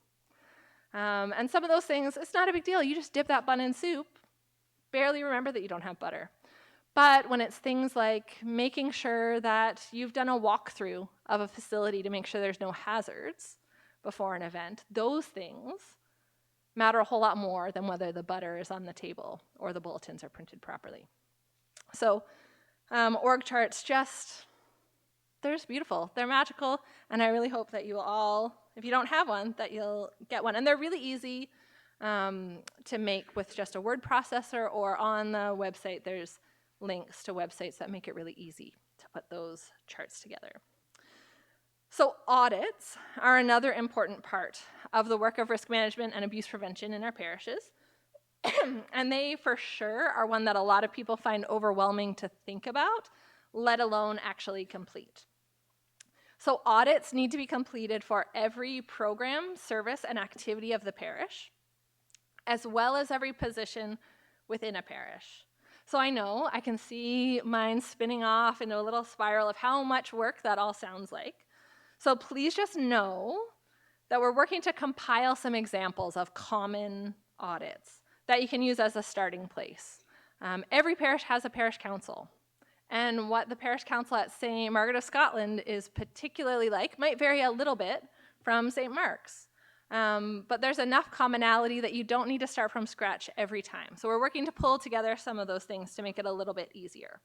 Speaker 2: And some of those things, it's not a big deal. You just dip that bun in soup, barely remember that you don't have butter. But when it's things like making sure that you've done a walkthrough of a facility to make sure there's no hazards before an event, those things matter a whole lot more than whether the butter is on the table or the bulletins are printed properly. So org charts they're just beautiful. They're magical, and I really hope that you will all, if you don't have one, that you'll get one. And they're really easy to make with just a word processor, or on the website there's links to websites that make it really easy to put those charts together. So audits are another important part of the work of risk management and abuse prevention in our parishes. And they for sure are one that a lot of people find overwhelming to think about, let alone actually complete. So audits need to be completed for every program, service, and activity of the parish, as well as every position within a parish. So I know I can see mine spinning off into a little spiral of how much work that all sounds like. So please just know that we're working to compile some examples of common audits that you can use as a starting place. Every parish has a parish council. And what the parish council at St. Margaret of Scotland is particularly like might vary a little bit from St. Mark's. But there's enough commonality that you don't need to start from scratch every time. So we're working to pull together some of those things to make it a little bit easier.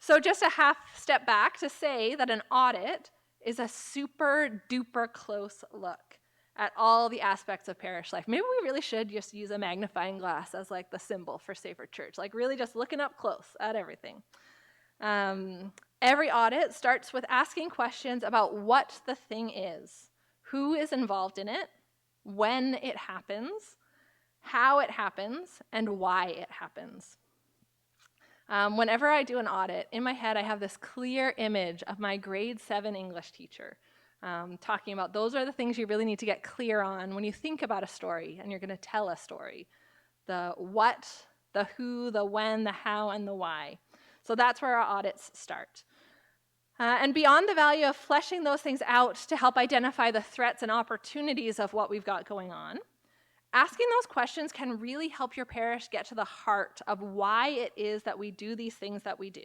Speaker 2: So just a half step back to say that an audit is a super duper close look at all the aspects of parish life. Maybe we really should just use a magnifying glass as like the symbol for SafeR Church, like really just looking up close at everything. Every audit starts with asking questions about what the thing is, who is involved in it, when it happens, how it happens, and why it happens. Whenever I do an audit, in my head I have this clear image of my grade 7 English teacher talking about those are the things you really need to get clear on when you think about a story and you're going to tell a story. The what, the who, the when, the how, and the why. So that's where our audits start. And beyond the value of fleshing those things out to help identify the threats and opportunities of what we've got going on, asking those questions can really help your parish get to the heart of why it is that we do these things that we do,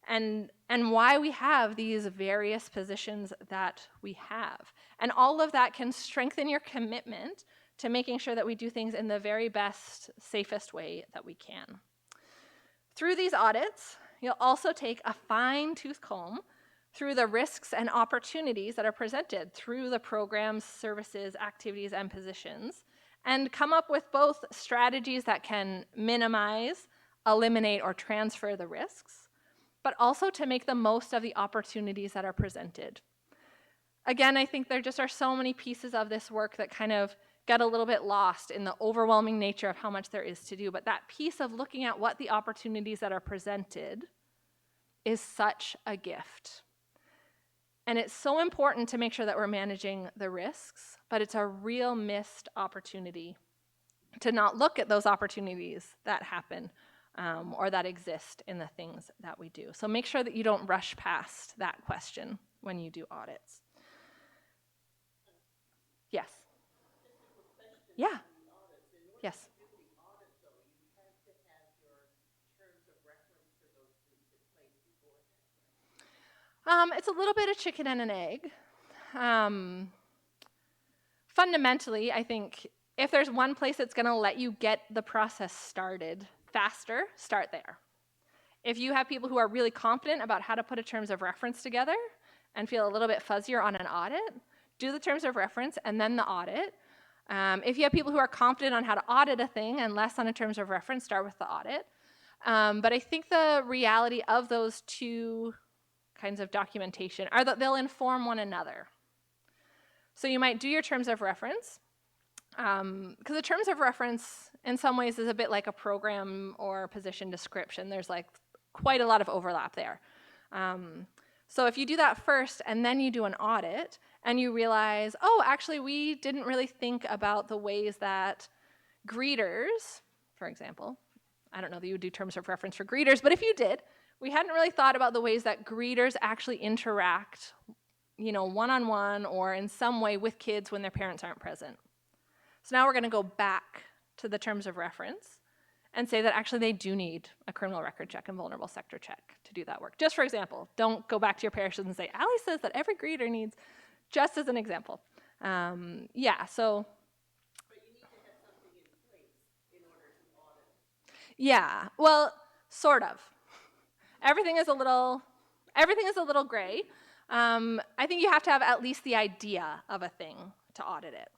Speaker 2: and why we have these various positions that we have. And all of that can strengthen your commitment to making sure that we do things in the very best, safest way that we can. Through these audits, you'll also take a fine-tooth comb through the risks and opportunities that are presented through the programs, services, activities, and positions, and come up with both strategies that can minimize, eliminate, or transfer the risks, but also to make the most of the opportunities that are presented. Again, I think there just are so many pieces of this work that kind of get a little bit lost in the overwhelming nature of how much there is to do, but that piece of looking at what the opportunities that are presented is such a gift. And it's so important to make sure that we're managing the risks, but it's a real missed opportunity to not look at those opportunities that happen or that exist in the things that we do. So make sure that you don't rush past that question when you do audits. Yes. Yeah. Yes. It's a little bit of chicken and an egg. Fundamentally, I think if there's one place that's going to let you get the process started faster, start there. If you have people who are really confident about how to put a terms of reference together and feel a little bit fuzzier on an audit, do the terms of reference and then the audit. If you have people who are confident on how to audit a thing and less on a terms of reference, start with the audit. But I think the reality of those two kinds of documentation are that they'll inform one another. So you might do your terms of reference, because the terms of reference in some ways is a bit like a program or position description. There's like quite a lot of overlap there. So if you do that first and then you do an audit and you realize, oh, actually we didn't really think about the ways that greeters, for example, I don't know that you would do terms of reference for greeters, but if you did, we hadn't really thought about the ways that greeters actually interact, one-on-one or in some way with kids when their parents aren't present. So now we're going to go back to the terms of reference and say that actually they do need a criminal record check and vulnerable sector check to do that work. Just for example, don't go back to your parish and say, Allie says that every greeter needs, just as an example. So. But you need to have something in place in order to audit. Yeah, well, sort of. Everything is a little gray. I think you have to have at least the idea of a thing to audit it.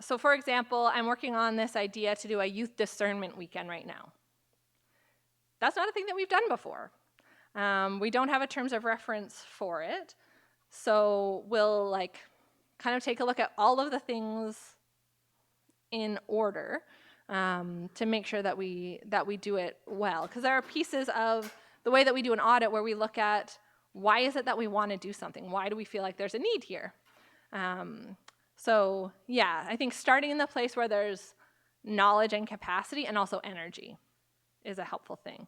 Speaker 2: So for example, I'm working on this idea to do a youth discernment weekend right now. That's not a thing that we've done before. We don't have a terms of reference for it. So we'll kind of take a look at all of the things in order to make sure that we do it well. Because there are pieces of the way that we do an audit where we look at why is it that we want to do something? Why do we feel like there's a need here? I think starting in the place where there's knowledge and capacity and also energy is a helpful thing.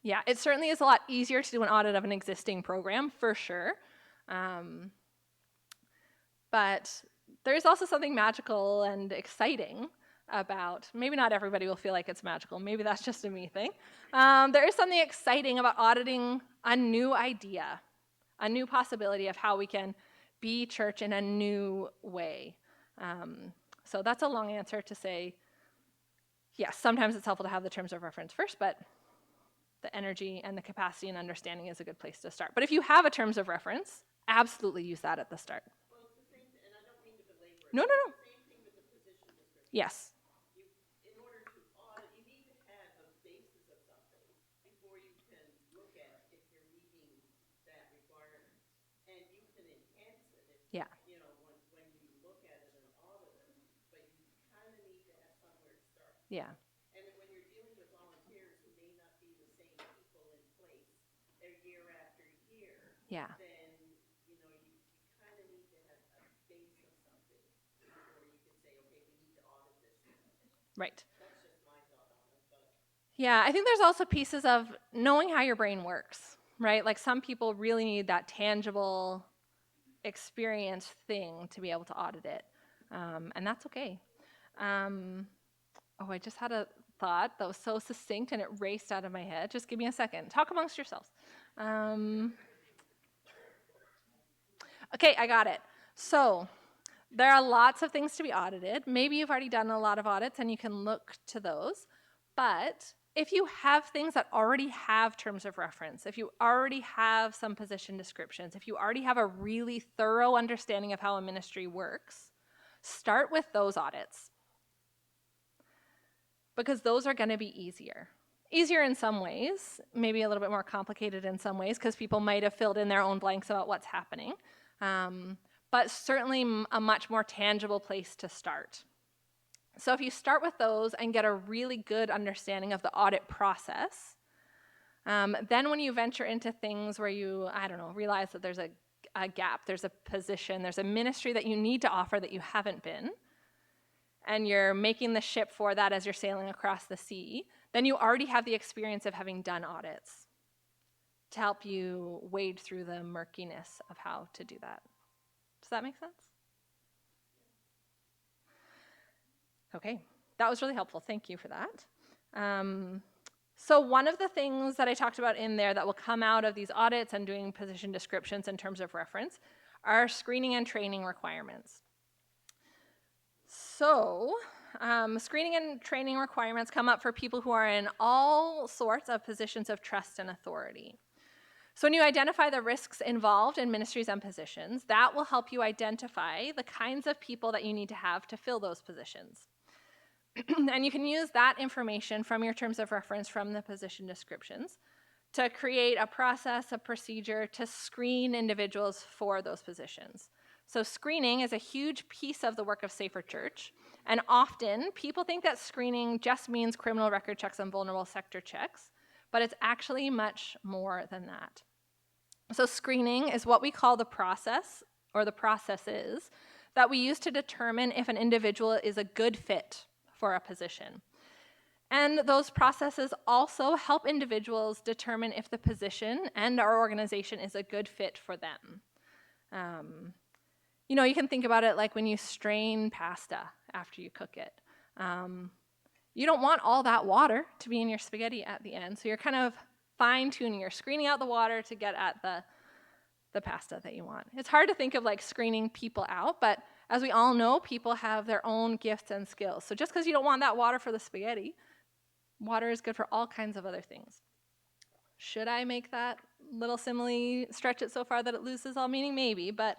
Speaker 2: It certainly is a lot easier to do an audit of an existing program, for sure. But there's also something magical and exciting about, maybe not everybody will feel like it's magical, maybe that's just a me thing. There is something exciting about auditing a new idea, a new possibility of how we can be church in a new way. So that's a long answer to say, yes, sometimes it's helpful to have the terms of reference first, but the energy and the capacity and understanding is a good place to start. But if you have a terms of reference, absolutely use that at the start.
Speaker 5: Well, it's the same, and I don't mean to belabor it.
Speaker 2: No.
Speaker 5: It's the same thing with the position description.
Speaker 2: Yes.
Speaker 5: In order to audit, you need to have a basis of something before you can look at if you're meeting that requirement. And you can enhance it if,
Speaker 2: Yeah.
Speaker 5: When you look at it and audit it, but you kind of need to have somewhere to start.
Speaker 2: Yeah.
Speaker 5: And then when you're dealing with volunteers who may not be the same people in place year after year,
Speaker 2: Yeah.
Speaker 5: then you kind of need to have a base of something before you can say, okay, we need to audit this.
Speaker 2: Right.
Speaker 5: That's just my thought on it. But
Speaker 2: Yeah, I think there's also pieces of knowing how your brain works, right? Like some people really need that tangible experience thing to be able to audit it, and that's okay. I just had a thought that was so succinct and it raced out of my head. Just give me a second. Talk amongst yourselves. Okay, I got it. So there are lots of things to be audited. Maybe you've already done a lot of audits and you can look to those. But if you have things that already have terms of reference, if you already have some position descriptions, if you already have a really thorough understanding of how a ministry works, start with those audits. Because those are going to be easier. Easier in some ways, maybe a little bit more complicated in some ways, because people might have filled in their own blanks about what's happening. But certainly a much more tangible place to start. So if you start with those and get a really good understanding of the audit process, then when you venture into things where you, realize that there's a gap, there's a position, there's a ministry that you need to offer that you haven't been, and you're making the ship for that as you're sailing across the sea, then you already have the experience of having done audits to help you wade through the murkiness of how to do that. Does that make sense? Okay, that was really helpful. Thank you for that. So one of the things that I talked about in there that will come out of these audits and doing position descriptions in terms of reference are screening and training requirements. So screening and training requirements come up for people who are in all sorts of positions of trust and authority. So when you identify the risks involved in ministries and positions, that will help you identify the kinds of people that you need to have to fill those positions. And you can use that information from your terms of reference from the position descriptions to create a process, a procedure to screen individuals for those positions. So screening is a huge piece of the work of SafeR Church. And often people think that screening just means criminal record checks and vulnerable sector checks, but it's actually much more than that. So screening is what we call the process, or the processes, that we use to determine if an individual is a good fit for a position. And those processes also help individuals determine if the position and our organization is a good fit for them. You can think about it like when you strain pasta after you cook it. You don't want all that water to be in your spaghetti at the end, so you're kind of fine-tuning, you're screening out the water to get at the pasta that you want. It's hard to think of like screening people out, but as we all know, people have their own gifts and skills. So just because you don't want that water for the spaghetti, water is good for all kinds of other things. Should I make that little simile stretch it so far that it loses all meaning? Maybe, but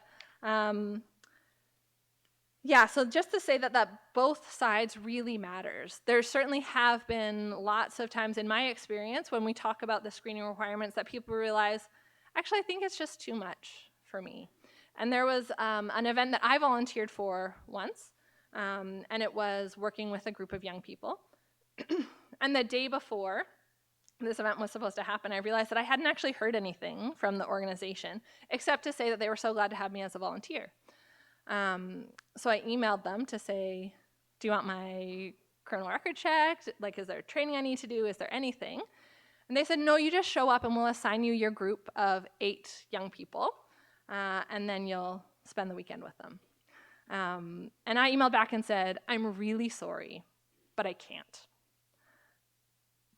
Speaker 2: yeah, so just to say that both sides really matters. There certainly have been lots of times in my experience when we talk about the screening requirements that people realize, actually, I think it's just too much for me. And there was an event that I volunteered for once, and it was working with a group of young people. And the day before this event was supposed to happen, I realized that I hadn't actually heard anything from the organization, except to say that they were so glad to have me as a volunteer. So I emailed them to say, do you want my criminal record checked? Like, is there training I need to do? Is there anything? And they said, no, you just show up and we'll assign you your group of 8 young people, and then you'll spend the weekend with them. And I emailed back and said, I'm really sorry, but I can't.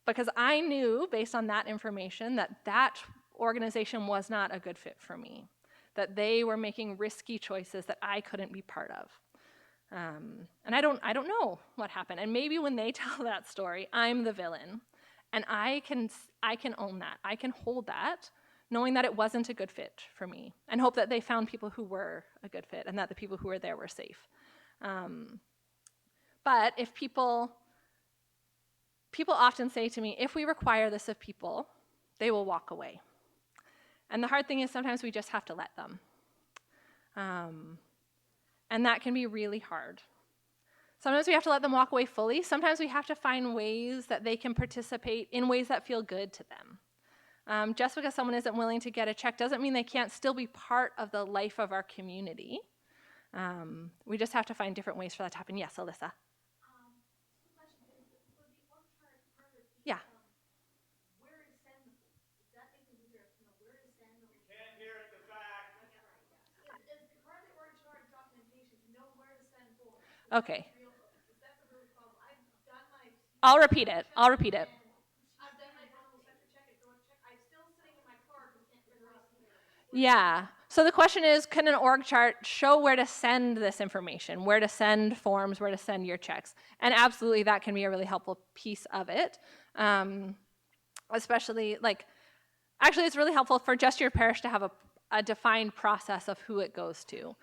Speaker 2: Because I knew, based on that information, that organization was not a good fit for me, that they were making risky choices that I couldn't be part of. And I don't know what happened. And maybe when they tell that story, I'm the villain. And I can own that. I can hold that, knowing that it wasn't a good fit for me, and hope that they found people who were a good fit and that the people who were there were safe. But if people often say to me, if we require this of people, they will walk away. And the hard thing is sometimes we just have to let them. And that can be really hard. Sometimes we have to let them walk away fully. Sometimes we have to find ways that they can participate in ways that feel good to them. Just because someone isn't willing to get a check doesn't mean they can't still be part of the life of our community. We just have to find different ways for that to happen. Yes, Alyssa? Yeah.
Speaker 6: Where to send them? Is that making it easier to know where to send them?
Speaker 5: Can't hear at the back.
Speaker 6: Is part of the org chart documentation to know where to send forms?
Speaker 2: Okay.
Speaker 6: Because that's a real problem. I've done my.
Speaker 2: I'll repeat it.
Speaker 6: I've done my vulnerable sector check and drug check. I'm still sitting in my car because I can't figure out.
Speaker 2: Yeah. So the question is, can an org chart show where to send this information, where to send forms, where to send your checks? And absolutely, that can be a really helpful piece of it. Especially, actually, it's really helpful for just your parish to have a defined process of who it goes to.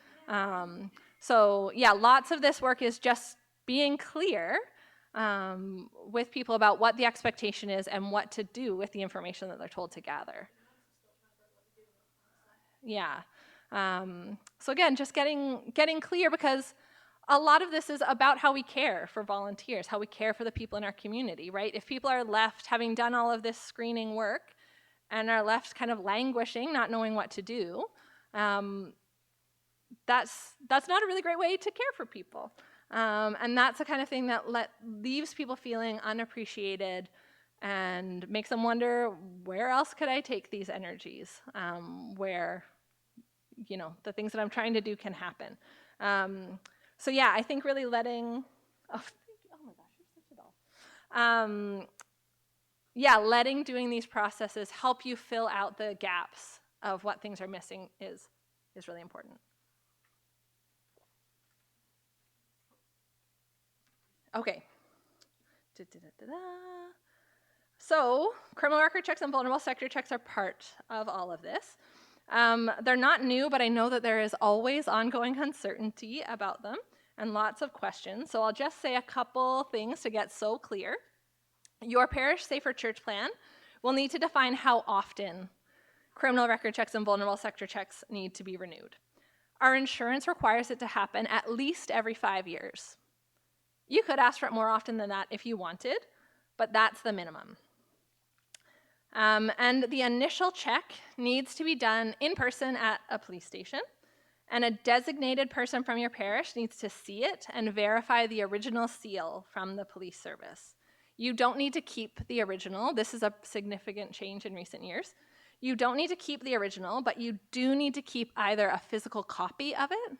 Speaker 2: So yeah, lots of this work is just being clear with people about what the expectation is and what to do with the information that they're told to gather. Yeah. So again, just getting clear, because a lot of this is about how we care for volunteers, how we care for the people in our community, right? If people are left having done all of this screening work and are left kind of languishing, not knowing what to do, that's not a really great way to care for people. And that's the kind of thing that leaves people feeling unappreciated and makes them wonder, where else could I take these energies where the things that I'm trying to do can happen. So yeah, I think really letting, oh my gosh, you're such a doll. Yeah, letting doing these processes help you fill out the gaps of what things are missing is really important. Okay. So criminal record checks and vulnerable sector checks are part of all of this. They're not new, but I know that there is always ongoing uncertainty about them and lots of questions. So I'll just say a couple things to get so clear. Your parish SafeR church plan will need to define how often criminal record checks and vulnerable sector checks need to be renewed. Our insurance requires it to happen at least every 5 years. You could ask for it more often than that if you wanted, but that's the minimum. And the initial check needs to be done in person at a police station, and a designated person from your parish needs to see it and verify the original seal from the police service. You don't need to keep the original. This is a significant change in recent years. You don't need to keep the original, but you do need to keep either a physical copy of it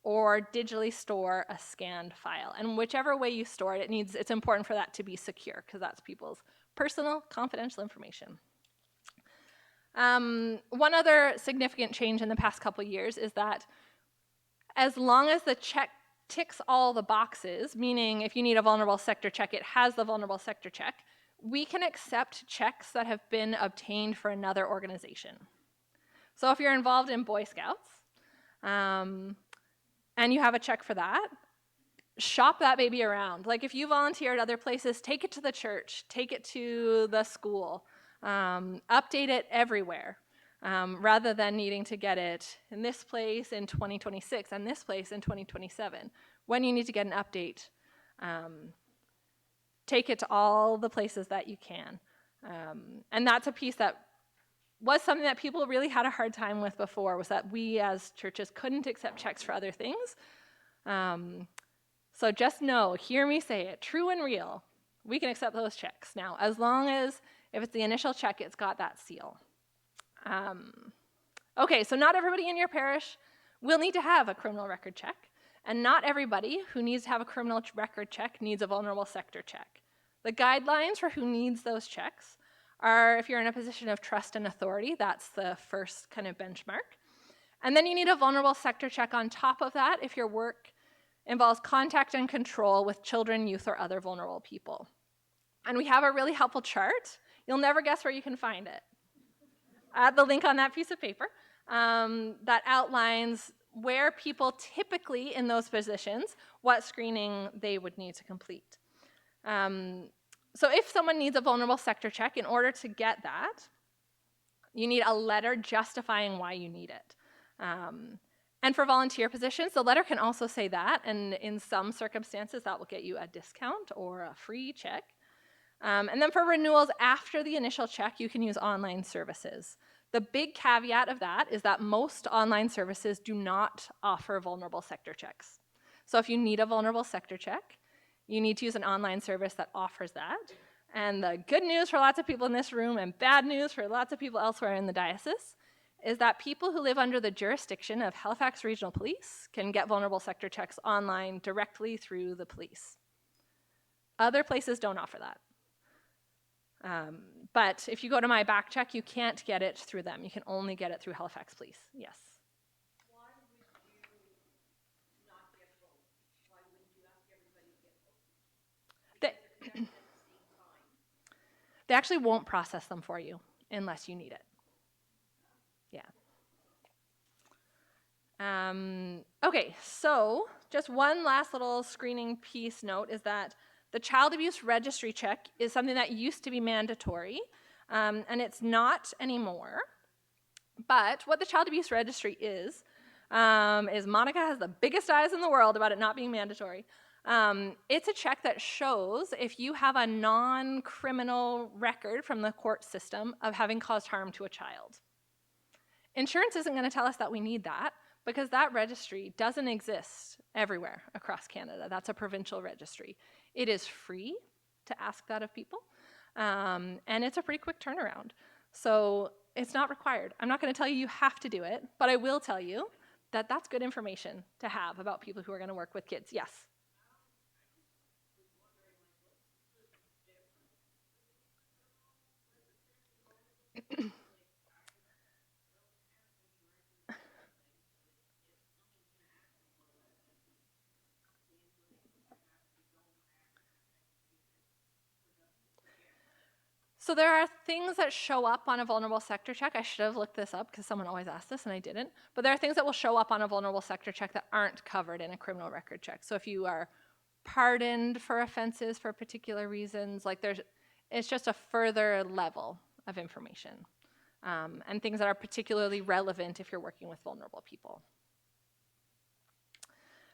Speaker 2: or digitally store a scanned file. And whichever way you store it, it's important for that to be secure because that's people's personal, confidential information. One other significant change in the past couple years is that as long as the check ticks all the boxes, meaning if you need a vulnerable sector check, it has the vulnerable sector check, we can accept checks that have been obtained for another organization. So if you're involved in Boy Scouts, and you have a check for that, shop that baby around. Like if you volunteer at other places, take it to the church, take it to the school, update it everywhere, rather than needing to get it in this place in 2026 and this place in 2027. When you need to get an update, take it to all the places that you can. And that's a piece that was something that people really had a hard time with before, was that we as churches couldn't accept checks for other things. So just know, hear me say it, true and real, we can accept those checks now, as long as if it's the initial check, it's got that seal. Okay, so not everybody in your parish will need to have a criminal record check, and not everybody who needs to have a criminal record check needs a vulnerable sector check. The guidelines for who needs those checks are if you're in a position of trust and authority, that's the first kind of benchmark. And then you need a vulnerable sector check on top of that if your work involves contact and control with children, youth, or other vulnerable people. And we have a really helpful chart. You'll never guess where you can find it. Add the link on that piece of paper that outlines where people typically in those positions, what screening they would need to complete. So if someone needs a vulnerable sector check, in order to get that, you need a letter justifying why you need it. And for volunteer positions, the letter can also say that, and in some circumstances, that will get you a discount or a free check. And then for renewals after the initial check, you can use online services. The big caveat of that is that most online services do not offer vulnerable sector checks. So if you need a vulnerable sector check, you need to use an online service that offers that. And the good news for lots of people in this room and bad news for lots of people elsewhere in the diocese is that people who live under the jurisdiction of Halifax Regional Police can get vulnerable sector checks online directly through the police. Other places don't offer that. But if you go to my back check, you can't get it through them. You can only get it through Halifax Police. Yes?
Speaker 5: Why would you not get both? Why wouldn't you ask everybody to get both?
Speaker 2: They,
Speaker 5: Because they're connected at the same time.
Speaker 2: they actually won't process them for you unless you need it. Yeah. Okay, so just one last little screening piece note is that the child abuse registry check is something that used to be mandatory, and it's not anymore. But what the child abuse registry is Monica has the biggest eyes in the world about it not being mandatory. It's a check that shows if you have a non-criminal record from the court system of having caused harm to a child. Insurance isn't going to tell us that we need that because that registry doesn't exist everywhere across Canada. That's a provincial registry. It is free to ask that of people, and it's a pretty quick turnaround. So it's not required. I'm not going to tell you have to do it, but I will tell you that that's good information to have about people who are going to work with kids. Yes? So there are things that show up on a vulnerable sector check. I should have looked this up because someone always asks this and I didn't. But there are things that will show up on a vulnerable sector check that aren't covered in a criminal record check. So if you are pardoned for offenses for particular reasons, like it's just a further level of information, and things that are particularly relevant if you're working with vulnerable people.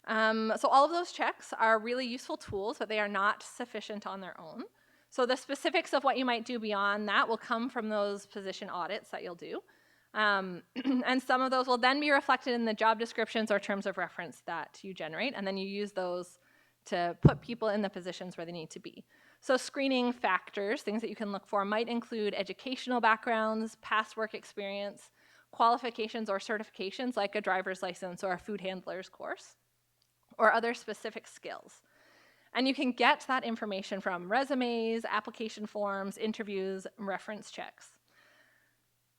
Speaker 2: So all of those checks are really useful tools, but they are not sufficient on their own. So the specifics of what you might do beyond that will come from those position audits that you'll do. And some of those will then be reflected in the job descriptions or terms of reference that you generate, and then you use those to put people in the positions where they need to be. So screening factors, things that you can look for, might include educational backgrounds, past work experience, qualifications or certifications like a driver's license or a food handler's course, or other specific skills. And you can get that information from resumes, application forms, interviews, and reference checks.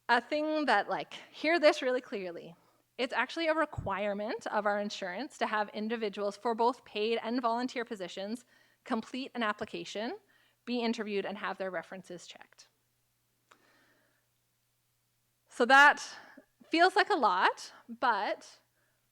Speaker 2: A thing that, hear this really clearly, it's actually a requirement of our insurance to have individuals for both paid and volunteer positions complete an application, be interviewed, and have their references checked. So that feels like a lot, but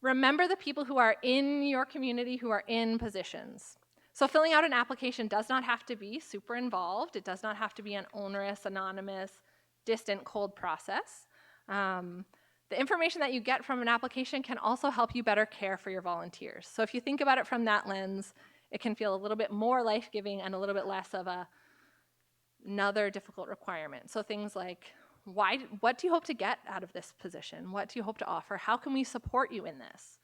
Speaker 2: remember the people who are in your community who are in positions. So filling out an application does not have to be super involved. It does not have to be an onerous, anonymous, distant, cold process. The information that you get from an application can also help you better care for your volunteers. So if you think about it from that lens, it can feel a little bit more life-giving and a little bit less of another difficult requirement. So things like, what do you hope to get out of this position? What do you hope to offer? How can we support you in this?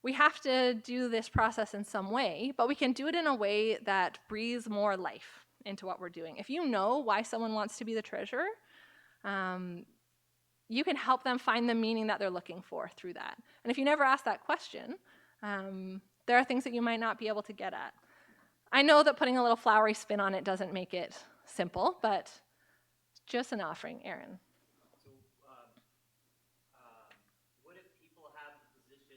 Speaker 2: We have to do this process in some way, but we can do it in a way that breathes more life into what we're doing. If you know why someone wants to be the treasurer, you can help them find the meaning that they're looking for through that. And if you never ask that question, there are things that you might not be able to get at. I know that putting a little flowery spin on it doesn't make it simple, but just an offering. Aaron.
Speaker 7: So, what if people have the position,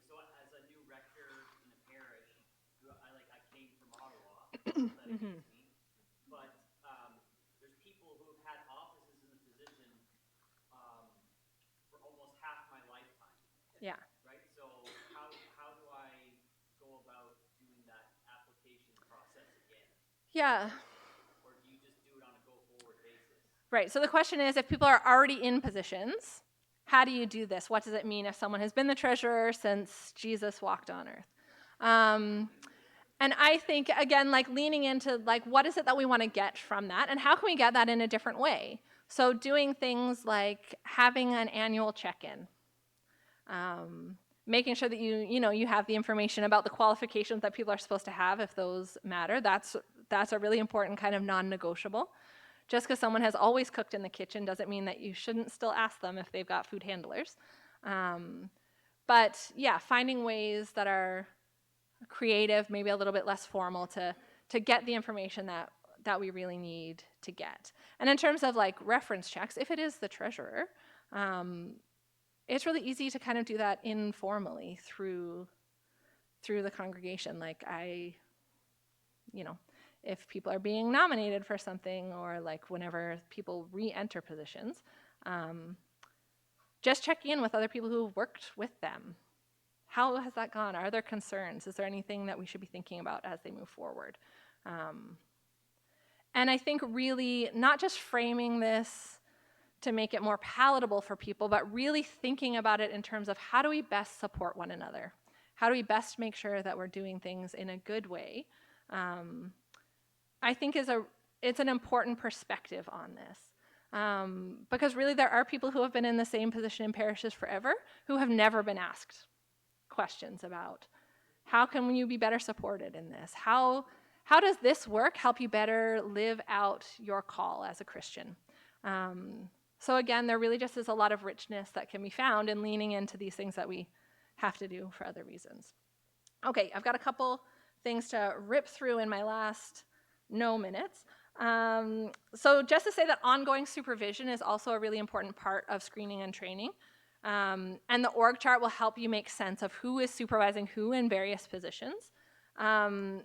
Speaker 7: so as a new rector in a parish, I came from Ottawa, that against me, but there's people who have had offices in the position for almost half my lifetime.
Speaker 2: Yeah.
Speaker 7: Right? So how do I go about doing that application process again?
Speaker 2: Yeah.
Speaker 7: Or do you just do it on a go-forward basis?
Speaker 2: Right. So the question is, if people are already in positions, how do you do this? What does it mean if someone has been the treasurer since Jesus walked on earth? And I think, again, leaning into, what is it that we want to get from that? And how can we get that in a different way? So doing things like having an annual check-in. Making sure that you have the information about the qualifications that people are supposed to have if those matter. That's a really important kind of non-negotiable. Just because someone has always cooked in the kitchen doesn't mean that you shouldn't still ask them if they've got food handlers. But yeah, finding ways that are creative, maybe a little bit less formal to get the information that we really need to get. And in terms of reference checks, if it is the treasurer, it's really easy to kind of do that informally through the congregation. If people are being nominated for something, or whenever people re-enter positions, just checking in with other people who've worked with them. How has that gone? Are there concerns? Is there anything that we should be thinking about as they move forward? And I think really not just framing this to make it more palatable for people, but really thinking about it in terms of how do we best support one another? How do we best make sure that we're doing things in a good way? I think it's an important perspective on this. Because really there are people who have been in the same position in parishes forever who have never been asked questions about how can you be better supported in this? How does this work help you better live out your call as a Christian? So again, there really just is a lot of richness that can be found in leaning into these things that we have to do for other reasons. Okay, I've got a couple things to rip through in my last minutes. So just to say that ongoing supervision is also a really important part of screening and training. And the org chart will help you make sense of who is supervising who in various positions. And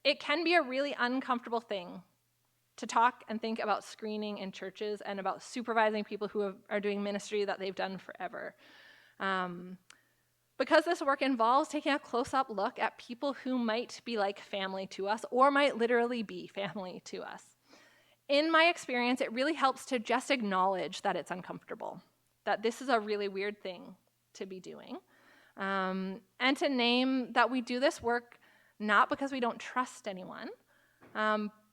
Speaker 2: it can be a really uncomfortable thing to talk and think about screening in churches and about supervising people who are doing ministry that they've done forever. Because this work involves taking a close-up look at people who might be like family to us or might literally be family to us. In my experience, it really helps to just acknowledge that it's uncomfortable, that this is a really weird thing to be doing, and to name that we do this work not because we don't trust anyone,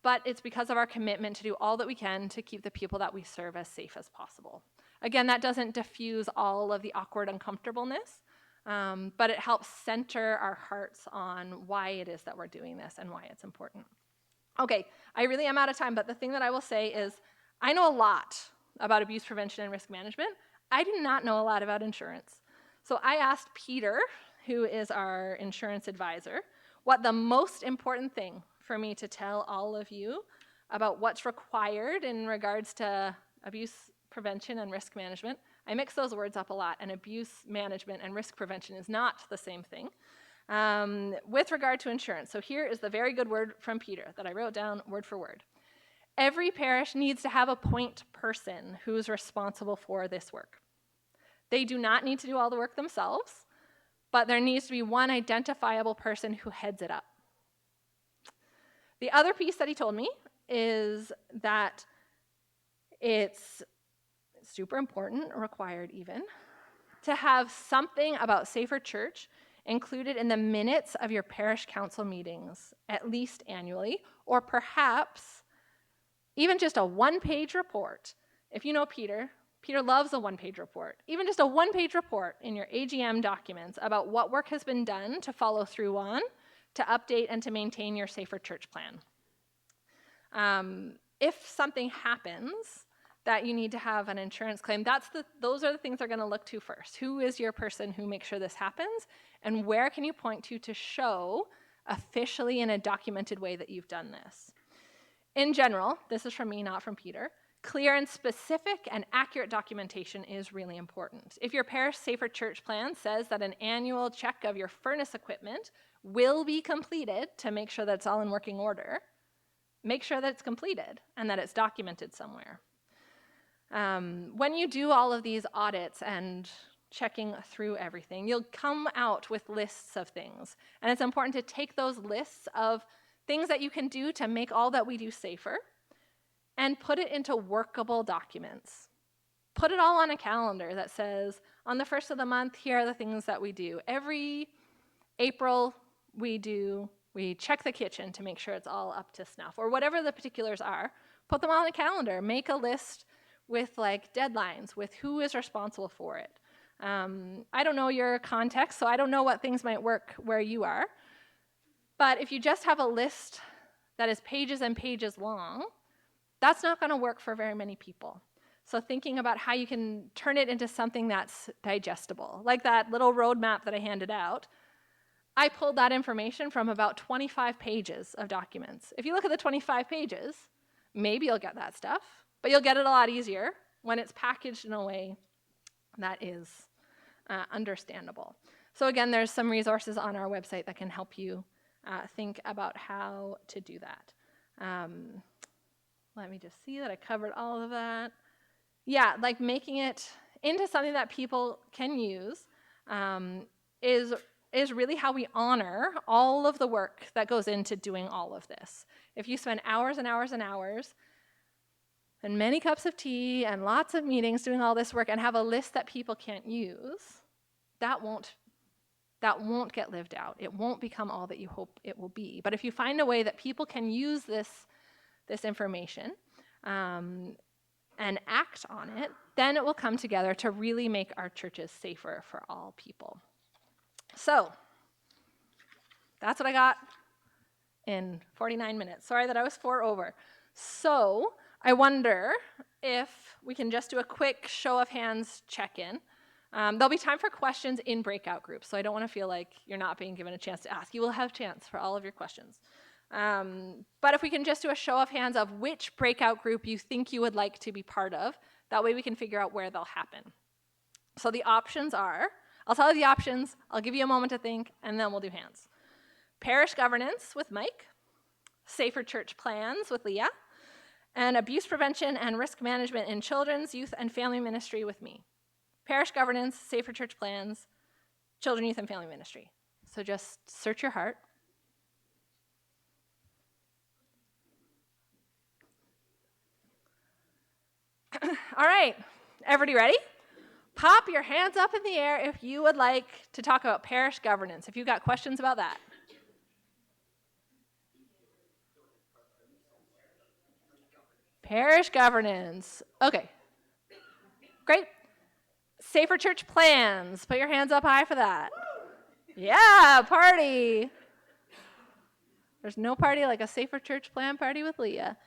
Speaker 2: but it's because of our commitment to do all that we can to keep the people that we serve as safe as possible. Again, that doesn't diffuse all of the awkward uncomfortableness, but it helps center our hearts on why it is that we're doing this and why it's important. Okay, I really am out of time, but the thing that I will say is I know a lot about abuse prevention and risk management. I do not know a lot about insurance. So I asked Peter, who is our insurance advisor, what the most important thing for me to tell all of you about what's required in regards to abuse prevention and risk management. I mix those words up a lot, and abuse management and risk prevention is not the same thing. With regard to insurance, so here is the very good word from Peter that I wrote down word for word. Every parish needs to have a point person who's responsible for this work. They do not need to do all the work themselves, but there needs to be one identifiable person who heads it up. The other piece that he told me is that it's super important, required even, to have something about SafeR Church included in the minutes of your parish council meetings, at least annually, or perhaps even just a one-page report. If you know Peter loves a one-page report. Even just a one-page report in your AGM documents about what work has been done to follow through on, to update and to maintain your SafeR Church plan. If something happens that you need to have an insurance claim, those are the things they're going to look to first. Who is your person who makes sure this happens? And where can you point to show officially in a documented way that you've done this? In general, this is from me, not from Peter, clear and specific and accurate documentation is really important. If your parish SafeR Church plan says that an annual check of your furnace equipment will be completed to make sure that it's all in working order, make sure that it's completed and that it's documented somewhere. When you do all of these audits and checking through everything, you'll come out with lists of things. And it's important to take those lists of things that you can do to make all that we do safer and put it into workable documents. Put it all on a calendar that says, on the first of the month, here are the things that we do. Every April, we check the kitchen to make sure it's all up to snuff, or whatever the particulars are. Put them on a calendar. Make a list with like deadlines, with who is responsible for it. I don't know your context, so I don't know what things might work where you are. But if you just have a list that is pages and pages long, that's not going to work for very many people. So thinking about how you can turn it into something that's digestible, like that little roadmap that I handed out, I pulled that information from about 25 pages of documents. If you look at the 25 pages, maybe you'll get that stuff, but you'll get it a lot easier when it's packaged in a way that is understandable. So again, there's some resources on our website that can help you think about how to do that. Let me just see that I covered all of that. Yeah, like making it into something that people can use is really how we honor all of the work that goes into doing all of this. If you spend hours and hours and hours and many cups of tea and lots of meetings doing all this work and have a list that people can't use, that won't get lived out. It won't become all that you hope it will be. But if you find a way that people can use this information and act on it, then it will come together to really make our churches safer for all people. So that's what I got in 49 minutes. Sorry that I was 4 over. So I wonder if we can just do a quick show of hands check-in. There'll be time for questions in breakout groups, so I don't want to feel like you're not being given a chance to ask. You will have a chance for all of your questions. But if we can just do a show of hands of which breakout group you think you would like to be part of, that way we can figure out where they'll happen. So the options are, I'll tell you the options, I'll give you a moment to think, and then we'll do hands. Parish governance with Mike, SafeR Church plans with Leah, and abuse prevention and risk management in children's, youth, and family ministry with me. Parish governance, SafeR church plans, children, youth, and family ministry. So just search your heart. All right, everybody ready? Pop your hands up in the air if you would like to talk about parish governance, if you've got questions about that. Parish governance. Okay, great. SafeR church plans. Put your hands up high for that. Yeah, party. There's no party like a SafeR church plan party with Leah.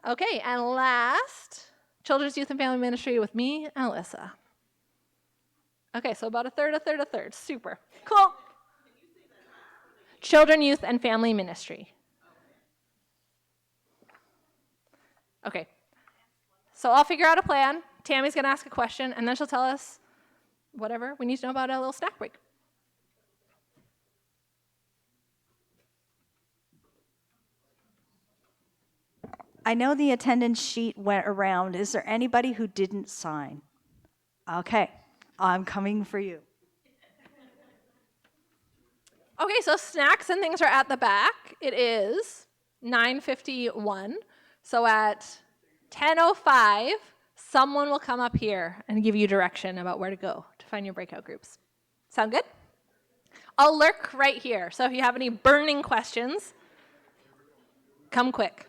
Speaker 2: Okay, and last, children's, youth, and family ministry with me and Alyssa. Okay, so about a third. Super. Cool. Children, youth, and family ministry. Okay. So I'll figure out a plan. Tammy's going to ask a question, and then she'll tell us whatever we need to know about a little snack break.
Speaker 1: I know the attendance sheet went around. Is there anybody who didn't sign? Okay, I'm coming for you.
Speaker 2: Okay, so snacks and things are at the back. It is 9:51. So at 10:05, someone will come up here and give you direction about where to go to find your breakout groups. Sound good? I'll lurk right here. So if you have any burning questions, come quick.